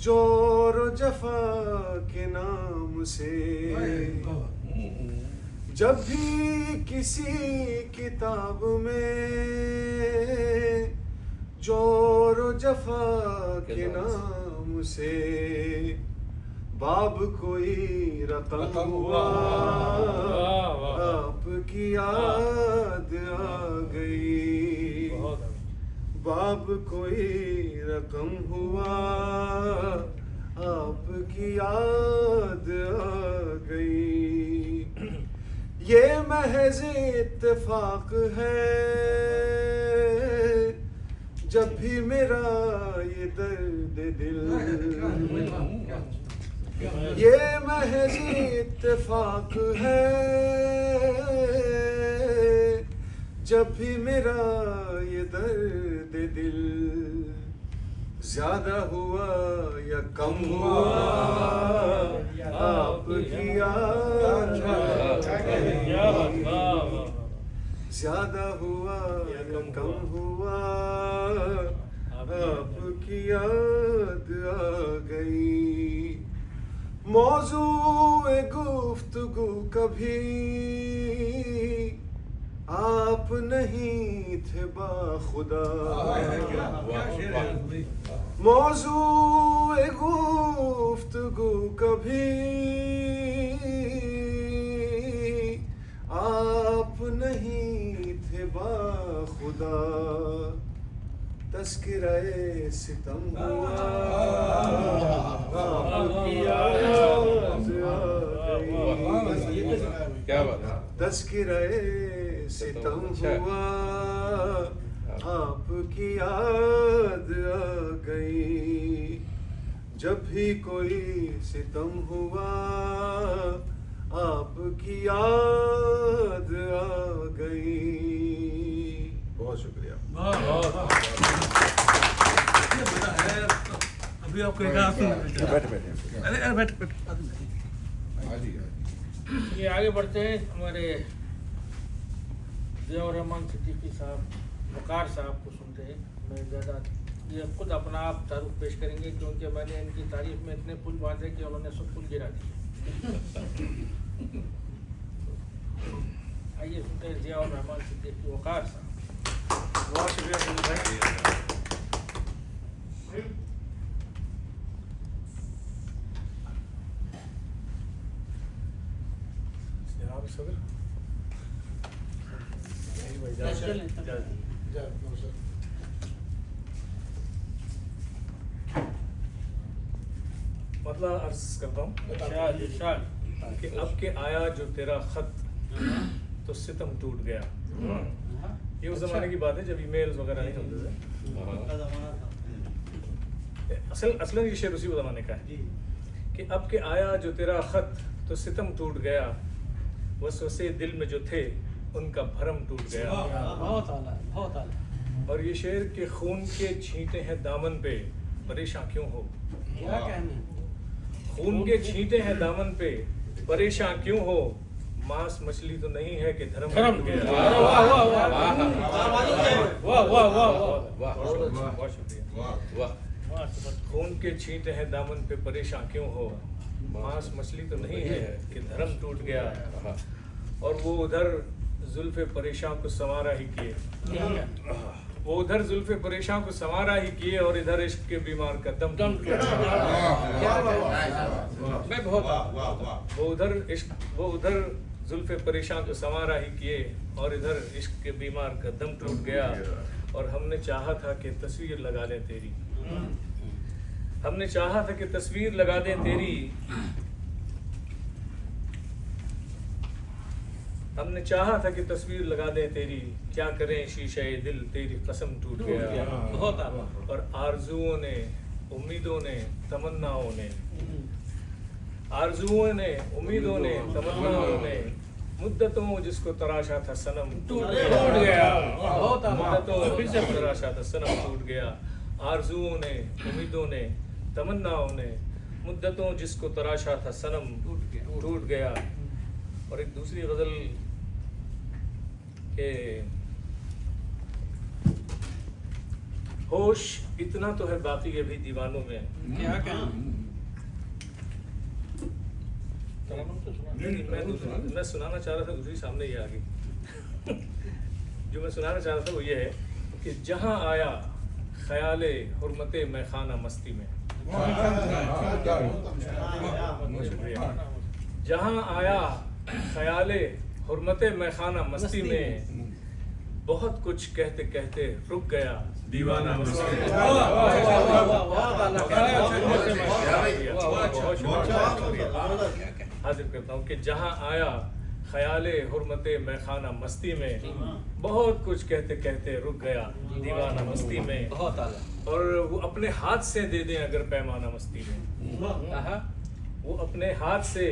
جور و جفا کے نام سے جب بھی کسی کتاب میں جور و جفا کے نام سے باب کوئی رقم ہوا آپ کی یاد آ گئی باب کوئی رقم ہوا آپ کی یاد آ گئی یہ محض اتفاق ہے جب بھی میرا یہ درد دل یہ محض اتفاق ہے جب بھی میرا یہ درد دل زیادہ ہوا یا کم ہوا آپ کی یاد آ گئی زیادہ ہوا یا کم ہوا آپ کی یاد آ گئی موضوع گفتگو کبھی آپ نہیں تھے باخدا موضوع گفتگو کبھی آپ نہیں تھے باخدا تذکرہ ستم ہوا آپ کی یاد آ گئی تذکرہ ستم ہوا آپ کی یاد آ گئی جب بھی کوئی ستم ہوا آپ کی یاد آ گئی بہت شکریہ ابھی آپ کو ایک بات یہ آگے بڑھتے ہیں ہمارے ضیاء الرحمن صدیقی صاحب وقار صاحب کو سنتے ہیں میں زیادہ یہ خود اپنا آپ تعارف پیش کریں گے کیونکہ میں نے ان کی تعریف میں اتنے پل باندھے کہ انہوں نے سب پل گرا دیے آئیے سنتے ہیں ضیاء الرحمن صدیقی وقار صاحب بہت شکریہ جناب صدر مطلب عرض کرتا ہوں کہ اب کے آیا جو تیرا خط تو ستم ٹوٹ گیا. یہ اس زمانے کی بات ہے جب ای میلز وغیرہ نہیں ہوتے تھے. اصل یہ شعر اسی زمانے کا ہے کہ اب کے آیا جو تیرا خط تو ستم ٹوٹ گیا, وسوسے دل میں جو تھے ان کا بھرم ٹوٹ گیا. بہت اعلیٰ, بہت اعلیٰ. اور یہ شعر کہ خون کے چھینٹے ہیں دامن پہ پریشاں کیوں ہو. کیا کہنے, خون کے چھینٹے ہیں دامن پہ پریشاں کیوں ہو, ماس مچھلی تو نہیں ہے کہ دھرم ٹوٹ گیا. بہت شکریہ. خون کے چھینٹے ہیں دامن پہ پریشاں کیوں ہو, ماس مچھلی تو نہیں ہے کہ دھرم ٹوٹ گیا اور وہ ادھر زلف پریشاں کو سنوارا ہی کیے، وہ ادھر زلف پریشاں کو سنوارا ہی کیے اور ادھر عشق کے بیمار کا دم ٹوٹ گیا۔ میں بہت وہ ادھر زلف پریشاں کو سنوارا ہی کیے اور ادھر عشق کے بیمار کا دم ٹوٹ گیا، اور ہم نے چاہا تھا کہ تصویر لگا دیں تیری، ہم نے چاہا تھا کہ تصویر لگا دیں تیری، ہم نے چاہا تھا کہ تصویر لگا دیں تیری، کیا کریں شیشے دل تیری قسم ٹوٹ گیا، اور آرزوؤں نے، امیدوں نے، تمناؤں نے، آرزوؤں نے، امیدوں نے، تمناؤں نے، مدتوں جس کو تراشا تھا صنم ٹوٹ گیا، مدتوں جس کو تراشا تھا صنم ٹوٹ گیا، آرزوؤں نے، امیدوں نے، تمناؤں نے، مدتوں جس کو تراشا تھا صنم ٹوٹ گیا۔ اور ایک دوسری غزل کہ ہوش اتنا تو ہے باقی ابھی دیوانوں میں، کیا کہنا؟ میں سنانا چاہ رہا تھا دوسری سامنے یہ آگے، جو میں سنانا چاہ رہا تھا وہ یہ ہے کہ جہاں آیا خیال حرمت میخانہ مستی میں، جہاں آیا خیال حرمت میخانہ مستی میں، بہت کچھ کہتے کہتے رک گیا دیوانہ مستی میں۔ حاضر کرتا ہوں کہ جہاں آیا خیال حرمت میخانہ مستی میں، بہت کچھ کہتے کہتے رک گیا دیوانہ مستی میں، اور وہ اپنے ہاتھ سے دے دیں اگر پیمانہ مستی میں، وہ اپنے ہاتھ سے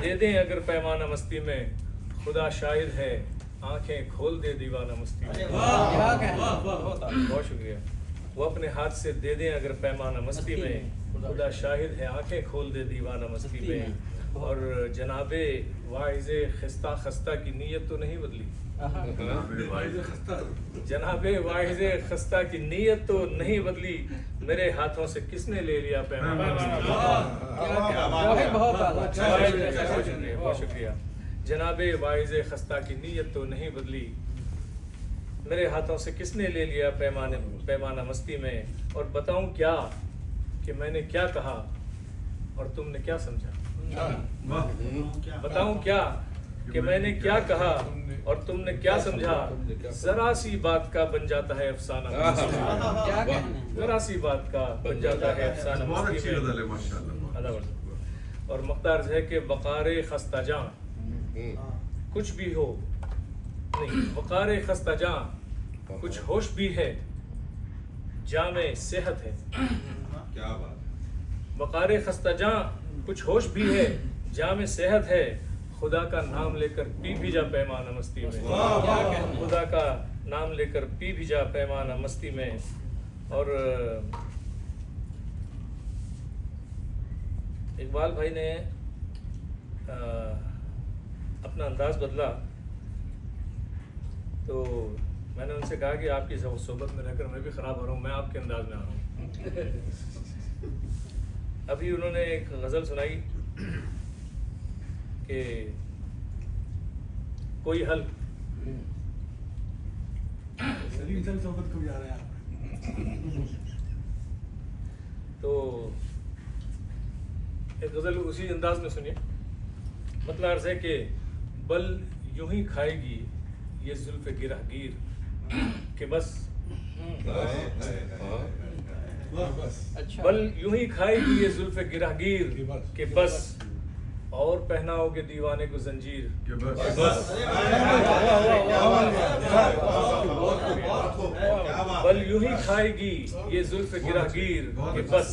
دے دیں اگر پیمانہ مستی میں، خدا شاہد ہے آنکھیں کھول دے دیوانہ مستی میں۔ بہت شکریہ۔ وہ اپنے ہاتھ سے دے دیں اگر پیمانہ مستی میں، خدا شاہد ہے آنکھیں کھول دے دیوانہ مستی میں، اور جناب واعظ خستہ خستہ کی نیت تو نہیں بدلی، جناب واعظ خستہ کی نیت تو نہیں بدلی، میرے ہاتھوں سے کس نے لے لیا پیمانہ مستی میں۔ بہت شکریہ۔ جناب واعظ خستہ کی نیت تو نہیں بدلی، میرے ہاتھوں سے کس نے لے لیا پیمانہ مستی میں، اور بتاؤں کیا کہ میں نے کیا کہا اور تم نے کیا سمجھا، بتاؤں کیا کہ میں نے کیا کہا اور تم نے کیا سمجھا، ذرا سی بات کا بن جاتا ہے افسانہ مستی میں، ذرا سی بات کا بن جاتا ہے افسانہ مستی میں۔ اور مقدار ہے کہ وقار خستہ جاں کچھ بھی ہو نہیں، وقار خستہ جاں کچھ ہوش بھی ہے، جامع صحت ہے، کیا بات، وقار خستہ جاں کچھ ہوش بھی ہے، جامع صحت ہے، خدا کا نام لے کر پی بھی جا پیمانہ مستی میں، خدا کا نام لے کر پی بھی جا پیمانہ مستی میں۔ اور اقبال بھائی نے اپنا انداز بدلا، تو میں نے ان سے کہا کہ آپ کی صحبت میں رہ کر میں بھی خراب ہو رہا ہوں، میں آپ کے انداز میں آ رہا ہوں۔ ابھی انہوں نے ایک غزل سنائی کہ کوئی حل، سلیم صاحب صحبت کو بھی آ رہے ہیں تو ایک غزل اسی انداز میں سنیے۔ مطلب عرض ہے کہ بل یوں ہی کھائے گی یہ زلف گرہ گیر کہ بس، بل یوں ہی کھائے گی یہ زلف گرہ گیر کہ بس، اور پہناؤ گے دیوانے کو زنجیر کہ بس، بل یوں ہی کھائے گی یہ زلف گرہ گیر کہ بس،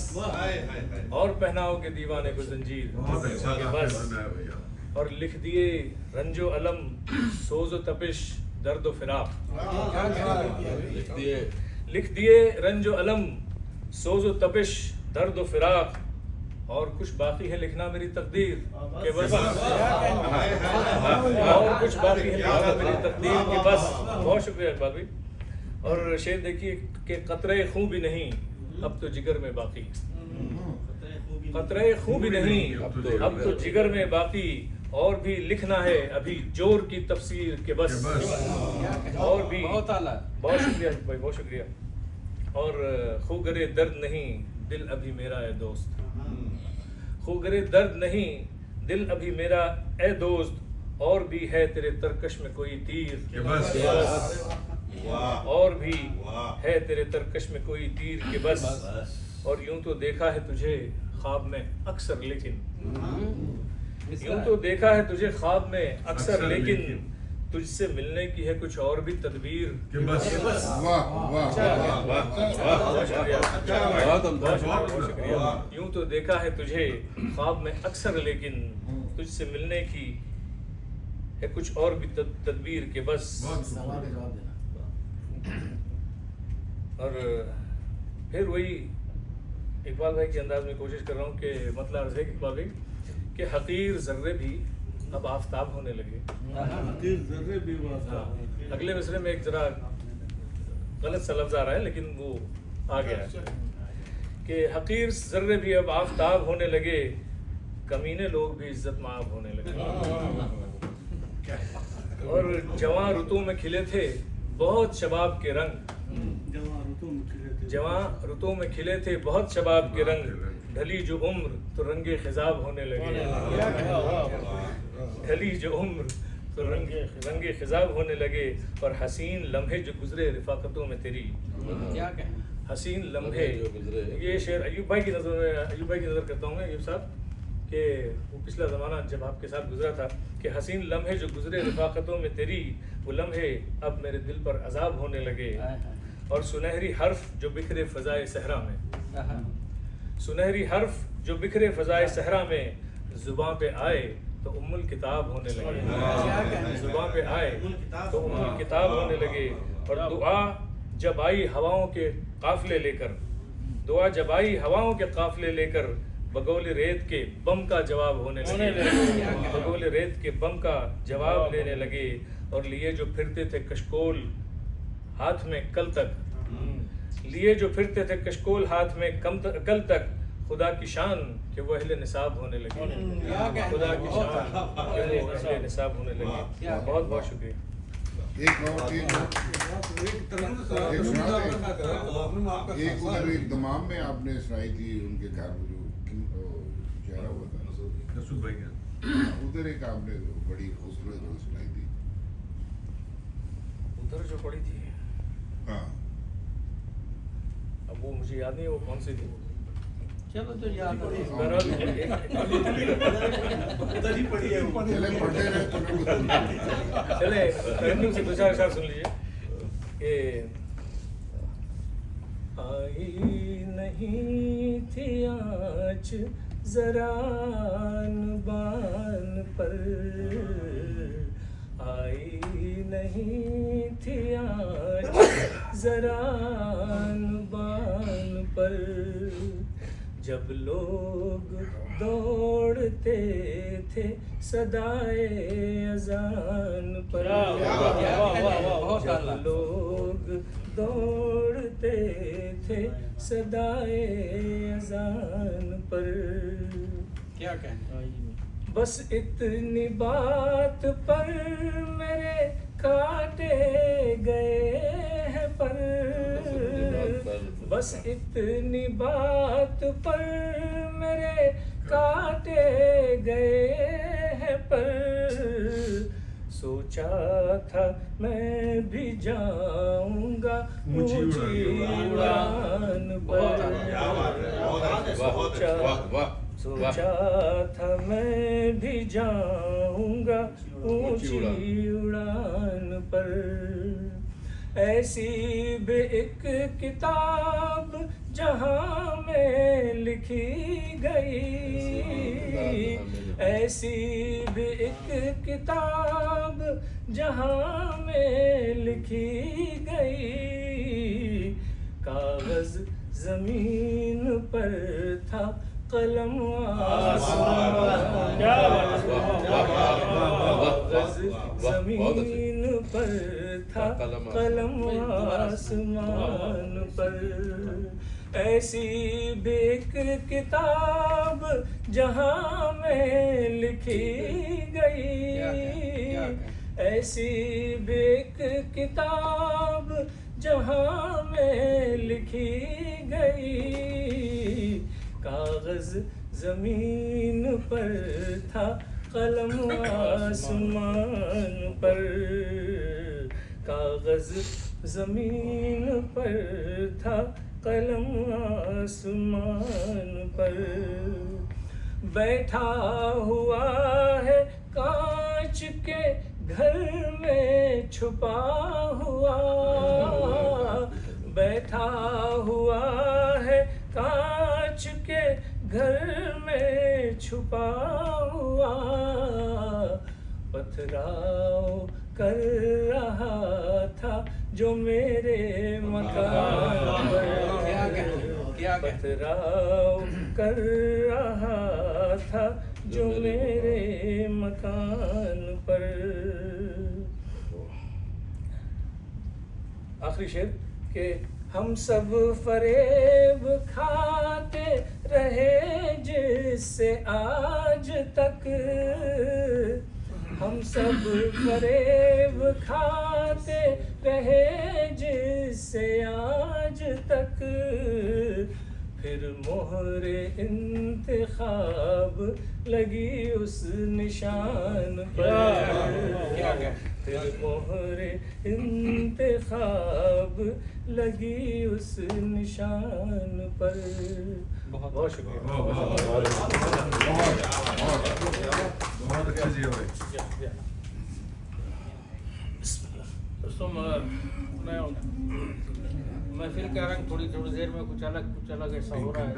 اور پہناؤ گے دیوانے کو زنجیر کہ بس، اور لکھ دیے رنج و علم سوز و تپش درد و فراق، لکھ دیے رنج و علم سوز و تپش درد و فراق، اور کچھ باقی ہے لکھنا میری تقدیر کہ بس، اور کچھ باقی ہے لکھنا میری تقدیر کہ بس۔ بہت شکریہ اقبال بھائی۔ اور شعر دیکھیے کہ قطرے خون بھی نہیں اب تو جگر میں باقی، قطرے خون بھی نہیں اب تو جگر میں باقی اور بھی لکھنا ہے ابھی جور کی تفسیر کے بس اور بھی بہت اعلیٰ. بہت شکریہ بھائی بہت شکریہ. اور خوگرے درد نہیں دل ابھی میرا اے دوست خوگرے درد نہیں دل ابھی میرا اے دوست اور بھی ہے تیرے ترکش میں کوئی تیر اور بھی ہے تیرے ترکش میں کوئی تیر کے بس اور یوں تو دیکھا ہے تجھے خواب میں اکثر لیکن یوں تو دیکھا ہے تجھے خواب میں اکثر لیکن تجھ سے ملنے کی ہے کچھ اور بھی تدبیر واہ واہ شکریہ. یوں تو دیکھا ہے تجھے خواب میں اکثر لیکن تجھ سے ملنے کی ہے کچھ اور بھی تدبیر کے بس. اور پھر وہی اقبال بھائی کے انداز میں کوشش کر رہا ہوں کہ مطلب عرض ہے اقبال بھائی کہ حقیر ذرے بھی اب آفتاب ہونے لگے. اگلے مصرے میں ایک ذرا غلط سا لفظ آ رہا ہے لیکن وہ آ گیا ہے کہ حقیر ذرے بھی اب آفتاب ہونے لگے کمینے لوگ بھی عزت مآب ہونے لگے. اور جواں رتوں میں کھلے تھے بہت شباب کے رنگ جواں رتوں میں کھلے تھے بہت شباب کے رنگ ڈھلی جو عمر تو رنگ خضاب ہونے لگے ڈھلی جو عمر تو رنگ خضاب ہونے لگے. اور حسین لمحے جو گزرے رفاقتوں میں تیری حسین لمحے یہ شعر ایوب بھائی کی نظر کرتا ہوں میں ایوب صاحب کہ وہ پچھلا زمانہ جب آپ کے ساتھ گزرا تھا کہ حسین لمحے جو گزرے رفاقتوں میں تیری وہ لمحے اب میرے دل پر عذاب ہونے لگے. اور سنہری حرف جو بکھرے فضائے صحرا میں سنہری حرف جو بکھرے فضائے صحرا میں زباں پہ آئے تو ام الکتاب ہونے لگے زباں پہ آئے تو ام الکتاب ہونے لگے. اور دعا جب آئی ہواؤں کے قافلے لے کر دعا جب آئی ہواؤں کے قافلے لے کر بگول ریت کے بم کا جواب ہونے لگے بگول ریت کے بم کا جواب لینے لگے. اور لیے جو پھرتے تھے کشکول ہاتھ میں کل تک لیے جو پھرتے تھے کشکول ہاتھ میں کل تک خدا کی شان کہ وہ اہل نصاب ہونے لگے خدا کی شان کہ وہ اہل نصاب ہونے لگے. بہت بہت شکریہ. ایک ادھر دمام میں آپ نے سنائی تھی ان کے گھر جو چہرہ ہوا تھا ادھر ایک آپ نے بڑی خوبصورت سنائی تھی ادھر جو پڑی تھی ہاں اب وہ مجھے یاد نہیں وہ کون سی تھی. چلو جو یاد چلے سے دو چار اشعار سن لیجیے کہ آئی نہیں تھی آج زران بان پر آئی نہیں تھی آج زران بان پر جب لوگ دوڑتے تھے صدائے اذان پر جب لوگ دوڑتے تھے صدائے اذان پر کیا کہنا بس اتنی بات پر میرے کاٹے گئے ہیں پر بس اتنی بات پر میرے کاٹے گئے ہیں پر سوچا تھا میں بھی جاؤں گا اونچی اڑان پر سوچا تھا میں بھی جاؤں گا اونچی اڑان پر ایسی بھی ایک کتاب جہاں میں لکھی گئی ایسی بھی ایک کتاب جہاں میں لکھی گئی کاغذ زمین پر تھا قلم آسمان کاغذ زمین پر تھا قلم آسمان پر ایسی بھی ایک کتاب جہاں میں لکھی گئی، ایسی بھی ایک کتاب جہاں میں لکھی گئی، کاغذ زمین پر تھا قلم آسمان پر، کاغذ زمین پر تھا قلم آسمان پر، بیٹھا ہوا ہے کانچ کے گھر میں چھپا ہوا، بیٹھا ہوا ہے کانچ کے گھر میں چھپا ہوا، پتھراؤ کر رہا تھا جو میرے مکان پر، پتھراؤ کر رہا تھا جو میرے مکان پر۔ آخری شعر کہ ہم سب فریب کھاتے رہے جس سے آج تک، ہم سب فریب کھاتے رہے جس سے آج تک، پھر مہر انتخاب لگی اس نشان پر، پھر مہر انتخاب لگی اس نشان پر۔ بہت بہت شکریہ۔ بہت اچھا جی ہوئے۔ دوستوں محفل کا رنگ تھوڑی دیر میں کچھ الگ ایسا ہو رہا ہے۔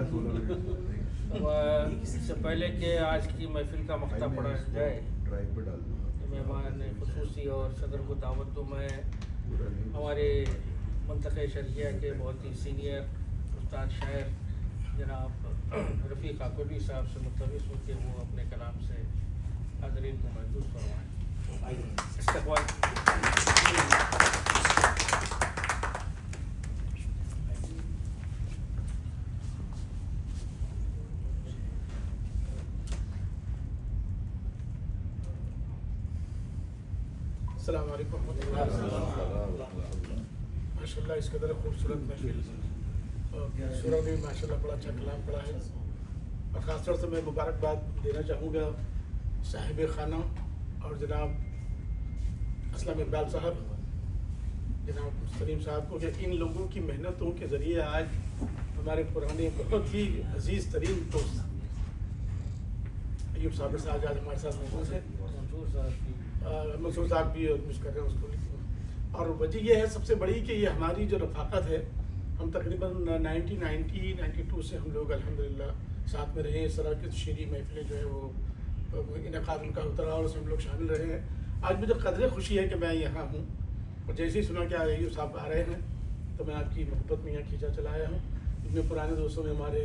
اس سے پہلے کہ آج کی محفل کا مقطع پڑھا جائے، مہمان خصوصی اور صدر کو دعوت دوں میں ہمارے منطقہ شرقیہ کے بہت ہی سینئر استاد شاعر جناب رفیق عقولی صاحب سے ملتمس ہوں کہ وہ اپنے کلام سے حاضرین کو محظوظ فرمائیں۔ السلام علیکم ورحمۃ اللہ۔ ماشاء اللہ اس قدر خوبصورت محفل اور سورہ میں ماشاء اللہ بڑا اچھا کلام پڑا ہے، اور خاص طور سے میں مبارکباد دینا چاہوں گا صاحب خانہ اور جناب اسلم اقبال صاحب، جناب سلیم صاحب کو، کہ ان لوگوں کی محنتوں کے ذریعے آج ہمارے پرانے بہت ہی عزیز ترین دوست ایوب صابر صاحب آج ہمارے ساتھ موجود ہیں، منصور صاحب بھی مس کر رہے ہیں اس کو، اور وجہ یہ ہے سب سے بڑی کہ یہ ہماری جو رفاقت ہے، ہم تقریباً 1992 سے ہم لوگ الحمدللہ ساتھ میں رہے ہیں، اس طرح کی شعری محفلیں جو ہے وہ انعقاد ان کا ہوتا رہا اور اس میں ہم لوگ شامل رہے ہیں۔ آج مجھے قدر خوشی ہے کہ میں یہاں ہوں، اور جیسے ہی سنا کہ ایوب صاحب آ رہے ہیں تو میں آپ کی محبت میں یہاں کھینچا چلا آیا ہوں۔ ان میں پرانے دوستوں میں ہمارے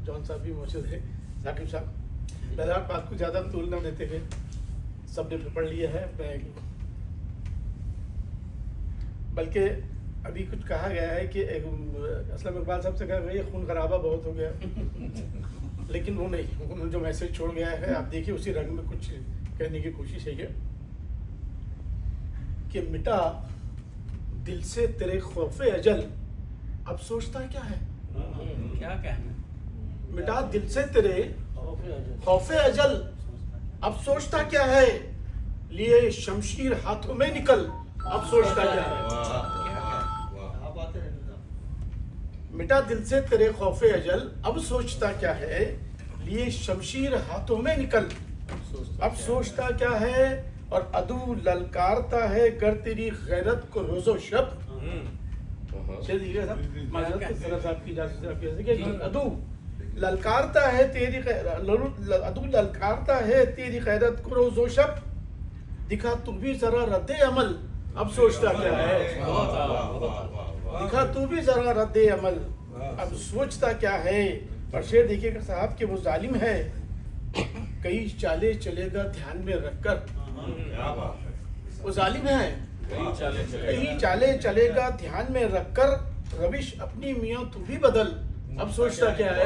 جان صاحب بھی موجود ہیں، ثاقب صاحب، بہرحال بات کو زیادہ طول نہ دیتے ہوئے سب نے پڑھ لیا ہے، بلکہ ابھی کچھ کہا گیا ہے کہ اسلم اقبال صاحب سے کہا گیا یہ خون خرابہ بہت ہو گیا، لیکن وہ نہیں، انہوں نے جو میسج چھوڑ گیا ہے آپ دیکھیے اسی رنگ میں کچھ کہنے کی کوشش ہے کہ مٹا دل سے تیرے خوف اجل اب سوچتا کیا ہے، کیا کہنا، مٹا دل سے تیرے خوف اجل اب سوچتا کیا ہے، لیے شمشیر ہاتھوں میں نکل اب سوچتا کیا ہے، مٹا دل سے تیرے خوف اجل اب سوچتا کیا ہے، لیے شمشیر ہاتھوں میں نکل اب سوچتا کیا ہے، اور عدو للکارتا ہے گر تیری غیرت کو روز و شب، عدو للکارتا ہے تیری غیرت کو روز و شب، دکھا تو بھی ذرا رد عمل اب سوچتا کیا ہے، دکھا تو بھی ذرا رد عمل اب سوچتا کیا ہے۔ اور شعر دیکھیے کہ صاحب کہ وہ ظالم ہے کئی چالے چلے گا دھیان میں رکھ کر، وہ ظالم ہے کئی چالے چلے گا دھیان میں رکھ کر، روش اپنی میاں تو بھی بدل اب سوچتا کیا ہے،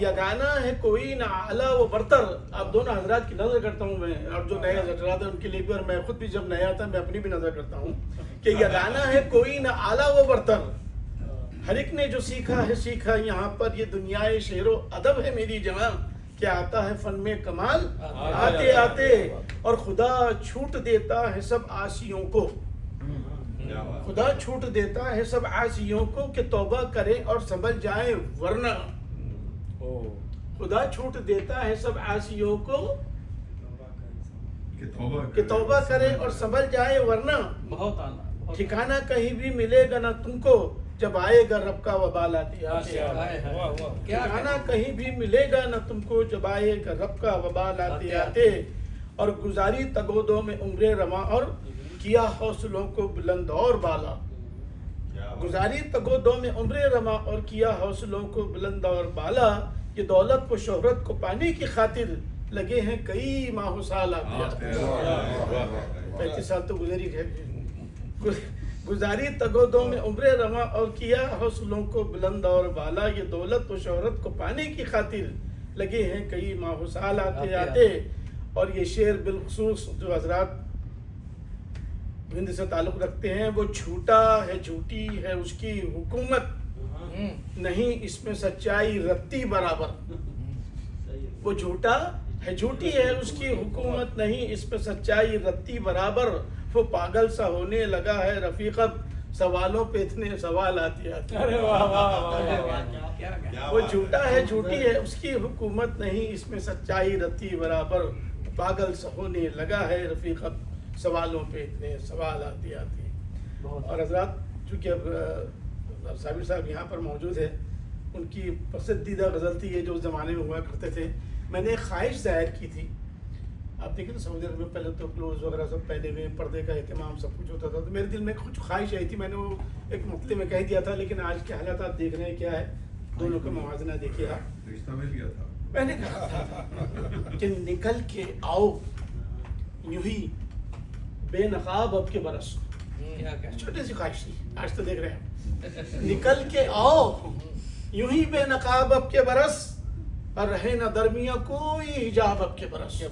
یگانہ ہے کوئی نہ اعلیٰ و برتر. آپ دونوں حضرات کی نظر کرتا ہوں میں، اور جو نئے حضرات ہیں ان کے لیے بھی، اور میں خود بھی جب نیا تھا میں اپنی بھی نظر کرتا ہوں کہ یگانہ ہے کوئی نہ اعلیٰ و برتر. ہر ایک نے جو سیکھا ہے سیکھا یہاں پر. یہ دنیائے شعر و ادب ہے میری جہاں، کیا آتا ہے فن میں کمال آتے آتے. اور خدا چھوٹ دیتا ہے سب عاصیوں کو، خدا چھوٹ دیتا ہے سب عاصیوں کو کہ توبہ کریں اور سنبھل جائیں ورنہ. خدا چھوٹ دیتا ہے سب عاصیوں کو کہ توبہ کریں اور سنبھل جائیں ورنہ. بہت اعلیٰ. ٹھکانہ کہیں بھی ملے گا نہ تم کو جب آئے گا رب کا وبال آتے آتے. ٹھکانہ کہیں بھی ملے گا نہ تم کو جب آئے گا رب کا وبال آتے آتے. اور گزاری تگودوں میں عمریں رواں اور کیا حوصلوں کو بلند اور بالا. گزاری تگودوں میں عمریں رواں اور کیا حوصلوں کو بلند اور بالا. یہ دولت و شہرت کو پانے کی خاطر لگے ہیں کئی ماہ و سال آتے. 35 سال تو گزری ہے. گزاری تگودوں میں عمریں رواں اور کیا حوصلوں کو بلند اور بالا. یہ دولت و شہرت کو پانے کی خاطر لگے ہیں کئی ماہ و سال آتے آتے. اور یہ شعر بالخصوص جو حضرات ہند سے تعلق رکھتے ہیں، وہ جھوٹا ہے جھوٹی ہے اس کی حکومت نہیں اس میں سچائی رتی برابر. وہ جھوٹا ہے جھوٹی ہے اس کی حکومت نہیں اس میں سچائی رتی برابر. وہ پاگل سا ہونے لگا ہے رفیقت سوالوں پہ اتنے سوال آتے آتے. وہ جھوٹا ہے جھوٹی ہے اس کی حکومت نہیں اس میں سچائی رتی برابر. پاگل سا ہونے لگا ہے رفیقت سوالوں پہ اتنے سوال آتے آتے. اور حضرات چونکہ اب صابر صاحب یہاں پر موجود ہے، ان کی پسندیدہ غزل تھی یہ جو اس زمانے میں ہوا کرتے تھے. میں نے ایک خواہش ظاہر کی تھی. آپ دیکھیں نا سعودی عرب میں پہلے تو کلوز وغیرہ سب پہنے ہوئے، پردے کا اہتمام سب کچھ ہوتا تھا، تو میرے دل میں کچھ خواہش آئی تھی. میں نے وہ ایک مطلع میں کہہ دیا تھا، لیکن آج کے حالات آپ دیکھ رہے ہیں کیا ہے. دونوں کا موازنہ دیکھیے آپ. رشتہ مل گیا تھا. میں نے کہا تھا کہ نکل کے آؤ یوں ہی بے نقاب اب کے برس. چھوٹی سی خواہش تھی، آج تو دیکھ رہے ہیں. نکل کے آؤ یوں ہی بے نقاب اب کے برس اور رہے نہ درمیاں کوئی حجاب اب کے برس.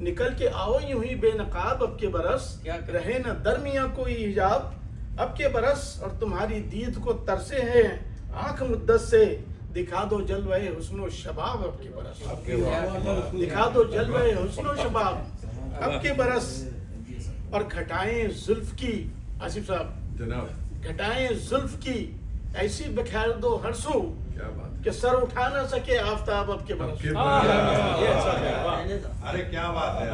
نکل کے آؤ یوں ہی بے نقاب اب کے برس رہے نہ درمیاں کوئی حجاب اب کے برس. اور تمہاری دید کو ترسے ہیں آنکھ مدت سے دکھا دو جلوہ حسن و شباب اب کے برس. دکھا دو جلوہ حسن و شباب اب کے برس. اور گھٹائیں زلف کی آصف صاحب جناب گھٹائیں زلف کی ایسی بکھیر دو ہر سو کہ سر اٹھا نہ سکے آفتاب اب کے برس. ارے کیا بات ہے.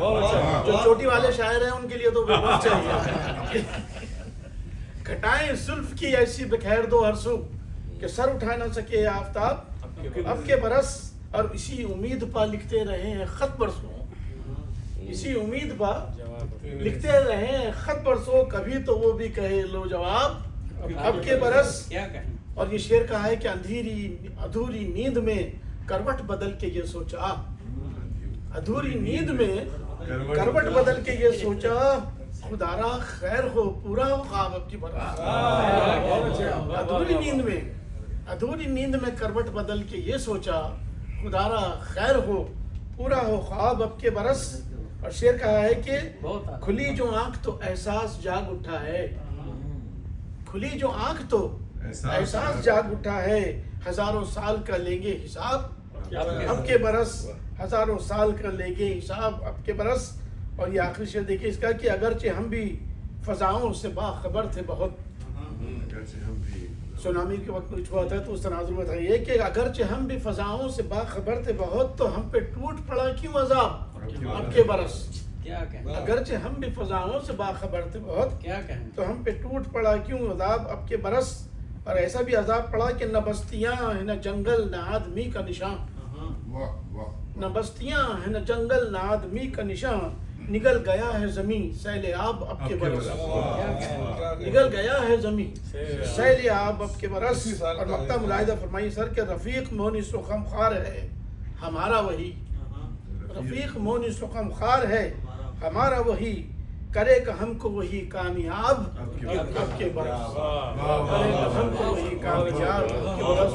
جو چوٹی والے شاعر ہیں ان کے لیے تو بہت چاہیے. گھٹائیں زلف کی ایسی بکھیر دو ہر سو کہ سر اٹھا نہ سکے آفتاب اب کے برس. اور اسی امید پا لکھتے رہے ہیں خط برسوں، اسی امید پا لکھتے رہے ہیں خط برسوں. کبھی تو وہ بھی کہے لو جواب اب کے برس. اور یہ شعر کہا ہے کہ ادھوری نیند میں کروٹ بدل کے یہ سوچا، ادھوری نیند میں کروٹ بدل کے یہ سوچا خدا را خیر ہو پورا ہو خواب اب کی برس. ادھوری نیند میں کروٹ بدل کے یہ سوچا خدا را خیر ہو پورا ہو خواب اب کے برس. اور شعر کہا ہے کہ کھلی جو آنکھ تو احساس جاگ اٹھا ہے، کھلی جو آنکھ تو احساس جاگ اٹھا ہے. ہزاروں سال کا لیں گے حساب اب کے برس، ہزاروں سال کا لیں گے حساب اب کے برس. اور یہ آخری شعر دیکھیں اس کا کہ اگرچہ ہم بھی فضاؤں سے باخبر تھے بہت. سونامی کے وقت کچھ ہوا تھا تو اس تناظر میں تھا یہ کہ اگرچہ ہم بھی فضاؤں سے باخبر تھے بہت تو ہم پہ ٹوٹ پڑا کیوں عذاب اب کے برس. اگرچہ ہم بھی فضاؤں سے باخبر تھے بہت تو ہم پہ ٹوٹ پڑا کیوں عذاب اب کے برس. اور ایسا بھی عذاب پڑا کہ نہ بستیاں ہیں نہ جنگل نہ آدمی کا نشان، نہ بستیاں ہیں نہ جنگل نہ آدمی کا نشان. نگل گیا ہے زمین سیل آب اب کے برس، نگل گیا ہے زمین سیل آب اب کے برس. اور مقطع ملاحظہ فرمائیے سر کہ رفیق مونس و غمخوار ہے ہمارا وہی، رفیق مونس و غمخوار ہے ہمارا وہی کرے گا ہم کو وہی کامیاب اب کے برس. کرے گا ہم کو وہی کامیاب اب کے برس.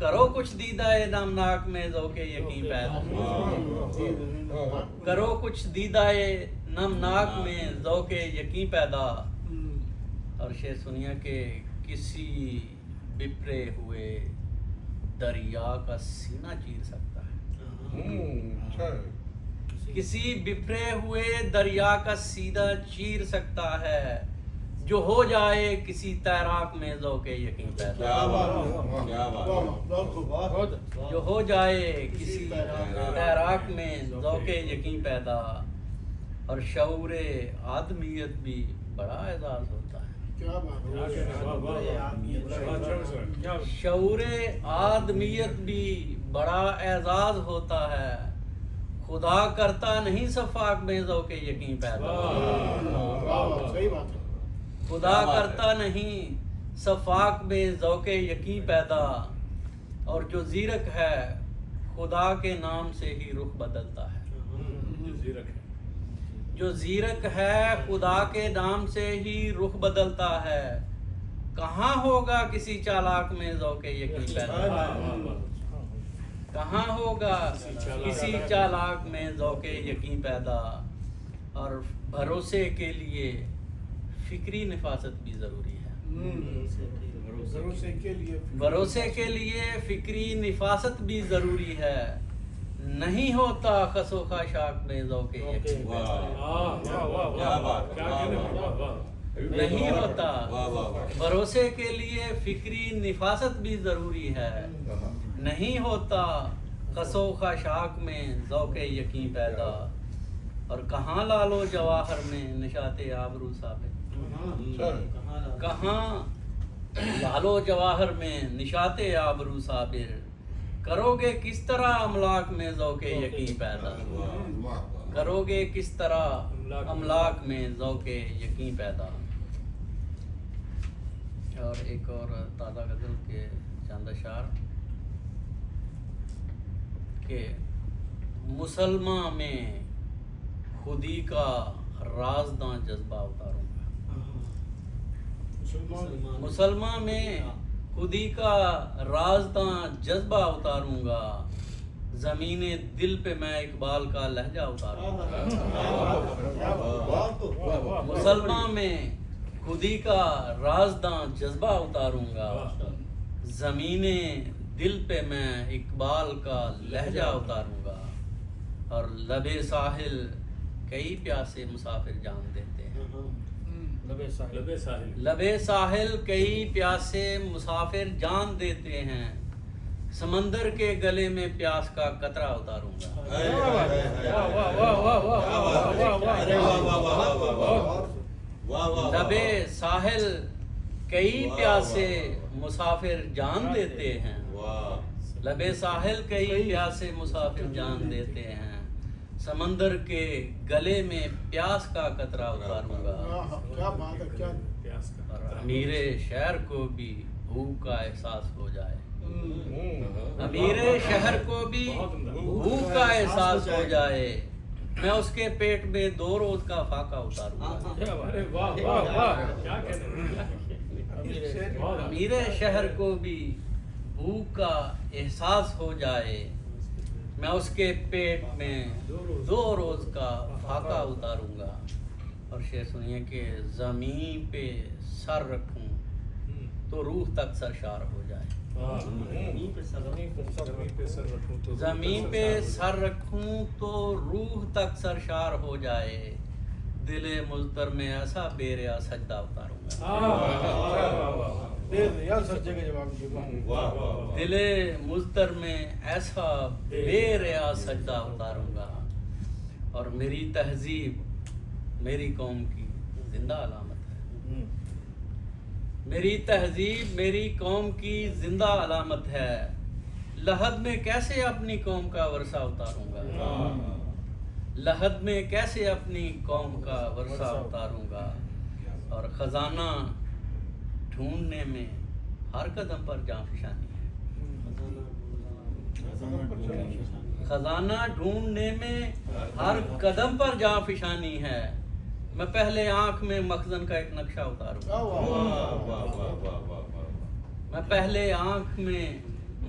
کرو کچھ دیدہ نامناک میں ذوق یقین پیدا، کرو کچھ دیدہ نامناک میں ذوق یقین پیدا. اور شعر سنیا کہ کسی بپرے ہوئے دریا کا سینہ چیر سکتا ہے، کسی بپرے ہوئے دریا کا سینہ چیر سکتا ہے، جو ہو جائے کسی تیراک میں ذوق یقین پیدا، جو ہو جائے کسی تیراک میں ذوق یقین پیدا. اور شعور آدمیت بھی بڑا اعزاز ہوتا ہے، شعور آدمیت بھی بڑا اعزاز ہوتا ہے، خدا کرتا نہیں صفاق میں ذوق یقین پیدا، خدا کرتا نہیں صفاق میں ذوق یقین پیدا. اور جو زیرک ہے خدا کے نام سے ہی رخ بدلتا ہے، جو زیرک ہے خدا کے نام سے ہی رخ بدلتا ہے. کہاں ہوگا کسی چالاک میں ذوق یقین پیدا، کہاں ہوگا کسی چالاک میں ذوق یقین پیدا. اور بھروسے کے لیے فکری نفاست بھی ضروری ہے، بھروسے کے لیے فکری نفاست بھی ضروری ہے. نہیں ہوتا خس و خاشاک میں ذوق یقین، نہیں ہوتا. بھروسے کے لیے فکری نفاست بھی ضروری ہے، نہیں ہوتا خس و خاشاک میں ذوق یقین پیدا. اور کہاں لالو جواہر میں نشاط آبرو ثابت، کہاں لالو جواہر میں نشاط آبرو صابر. کرو گے کس طرح املاک میں ذوق یقین پیدا، کرو گے کس طرح املاک میں ذوق یقین پیدا. اور ایک اور تازہ غزل کے چند اشعار کہ مسلمان میں خودی کا رازداں جذبہ اتاروں گا، مسلمان میں خودی کا رازداں جذبہ اتاروں گا. زمین دل پہ میں اقبال کا لہجہ اتاروں گا، مسلمان میں خودی کا رازداں جذبہ اتاروں گا. زمین دل پہ میں اقبال کا لہجہ اتاروں گا. اور لبے ساحل کئی پیاسے مسافر جان دیتے ہیں، لبے ساحل کئی پیاسے مسافر جان دیتے ہیں. سمندر کے گلے میں پیاس کا قطرہ اتاروں گا، لبے ساحل کئی پیاسے مسافر جان دیتے ہیں، لبے ساحل کئی پیاسے مسافر جان دیتے ہیں. سمندر کے گلے میں پیاس کا قطرہ اتاروں گا. اور امیر شہر کو بھی بھوک کا احساس ہو جائے، امیر شہر کو بھی بھوک کا احساس ہو جائے، میں اس کے پیٹ میں 2 روز کا فاقہ اتاروں گا. امیر شہر کو بھی بھوک کا احساس ہو جائے، میں اس کے پیٹ میں 2 روز کا فاقہ اتاروں گا. اور شعر سنیے کہ زمین پہ سر رکھوں تو روح تک سرشار ہو جائے، زمین پہ سر رکھوں تو روح تک سرشار ہو جائے. دل مضطر میں ایسا بے ریا سجدہ اتاروں گا، دل مضطر میں ایسا بے ریا سجدہ اتاروں گا. اور میری تہذیب میری قوم کی زندہ علامت ہے، میری تہذیب میری قوم کی زندہ علامت ہے. لحد میں کیسے اپنی قوم کا ورثہ اتاروں گا، لحد میں کیسے اپنی قوم کا ورثہ اتاروں گا. اور خزانہ ڈھونڈنے میں ہر قدم پر جاں فشانی ہے، خزانہ ڈھونڈنے میں ہر قدم پر جاں فشانی ہے. میں پہلے آنکھ میں مخزن کا ایک نقشہ اتاروں گا، میں پہلے آنکھ میں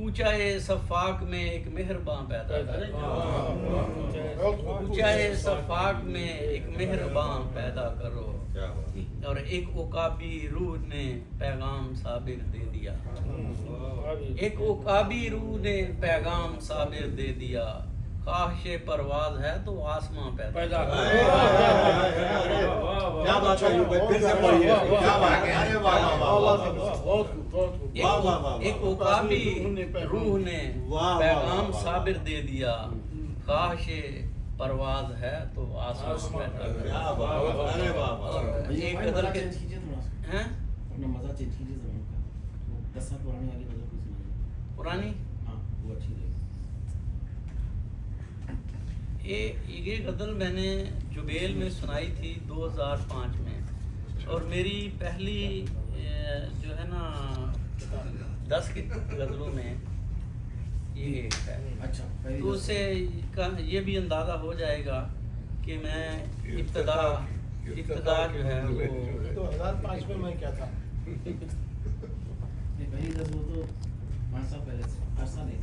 کوچائے صفاق میں ایک مہرباں پیدا کرو، کوچائے صفاق میں ایک مہرباں پیدا کرو، اور ایک عقابی روح نے پیغام صابر دے دیا، ایک عقابی روح نے پیغام صابر دے دیا، خواہش پرواز ہے تو آسماں پیدا کرو۔ کیا بات ہے پھر سے پڑھیے، کیا بات ہے، ایک عقابی روح نے پیغام صابر دے دیا، خواہش پرواز ہے تو آسمان پیدا کرو۔ اور ایک غزل کے ہیں اپنا مزہ چینج کیجیے زبان کا، 10 سال پرانی والی غزل کو سنائیے۔ پرانی ہاں وہ اچھی لگی۔ یہ غزل میں نے جبیل میں سنائی تھی 2005 میں، اور میری پہلی جو ہے نا 10 کی غزلوں میں یہ ایک ہے۔ اچھا تو اس سے یہ بھی اندازہ ہو جائے گا کہ میں ابتدا جو ہے وہ 2005 میں میں کیا تھا؟ پہلی 10 وہ تو 5 سال پہلے سے، 8 سال نہیں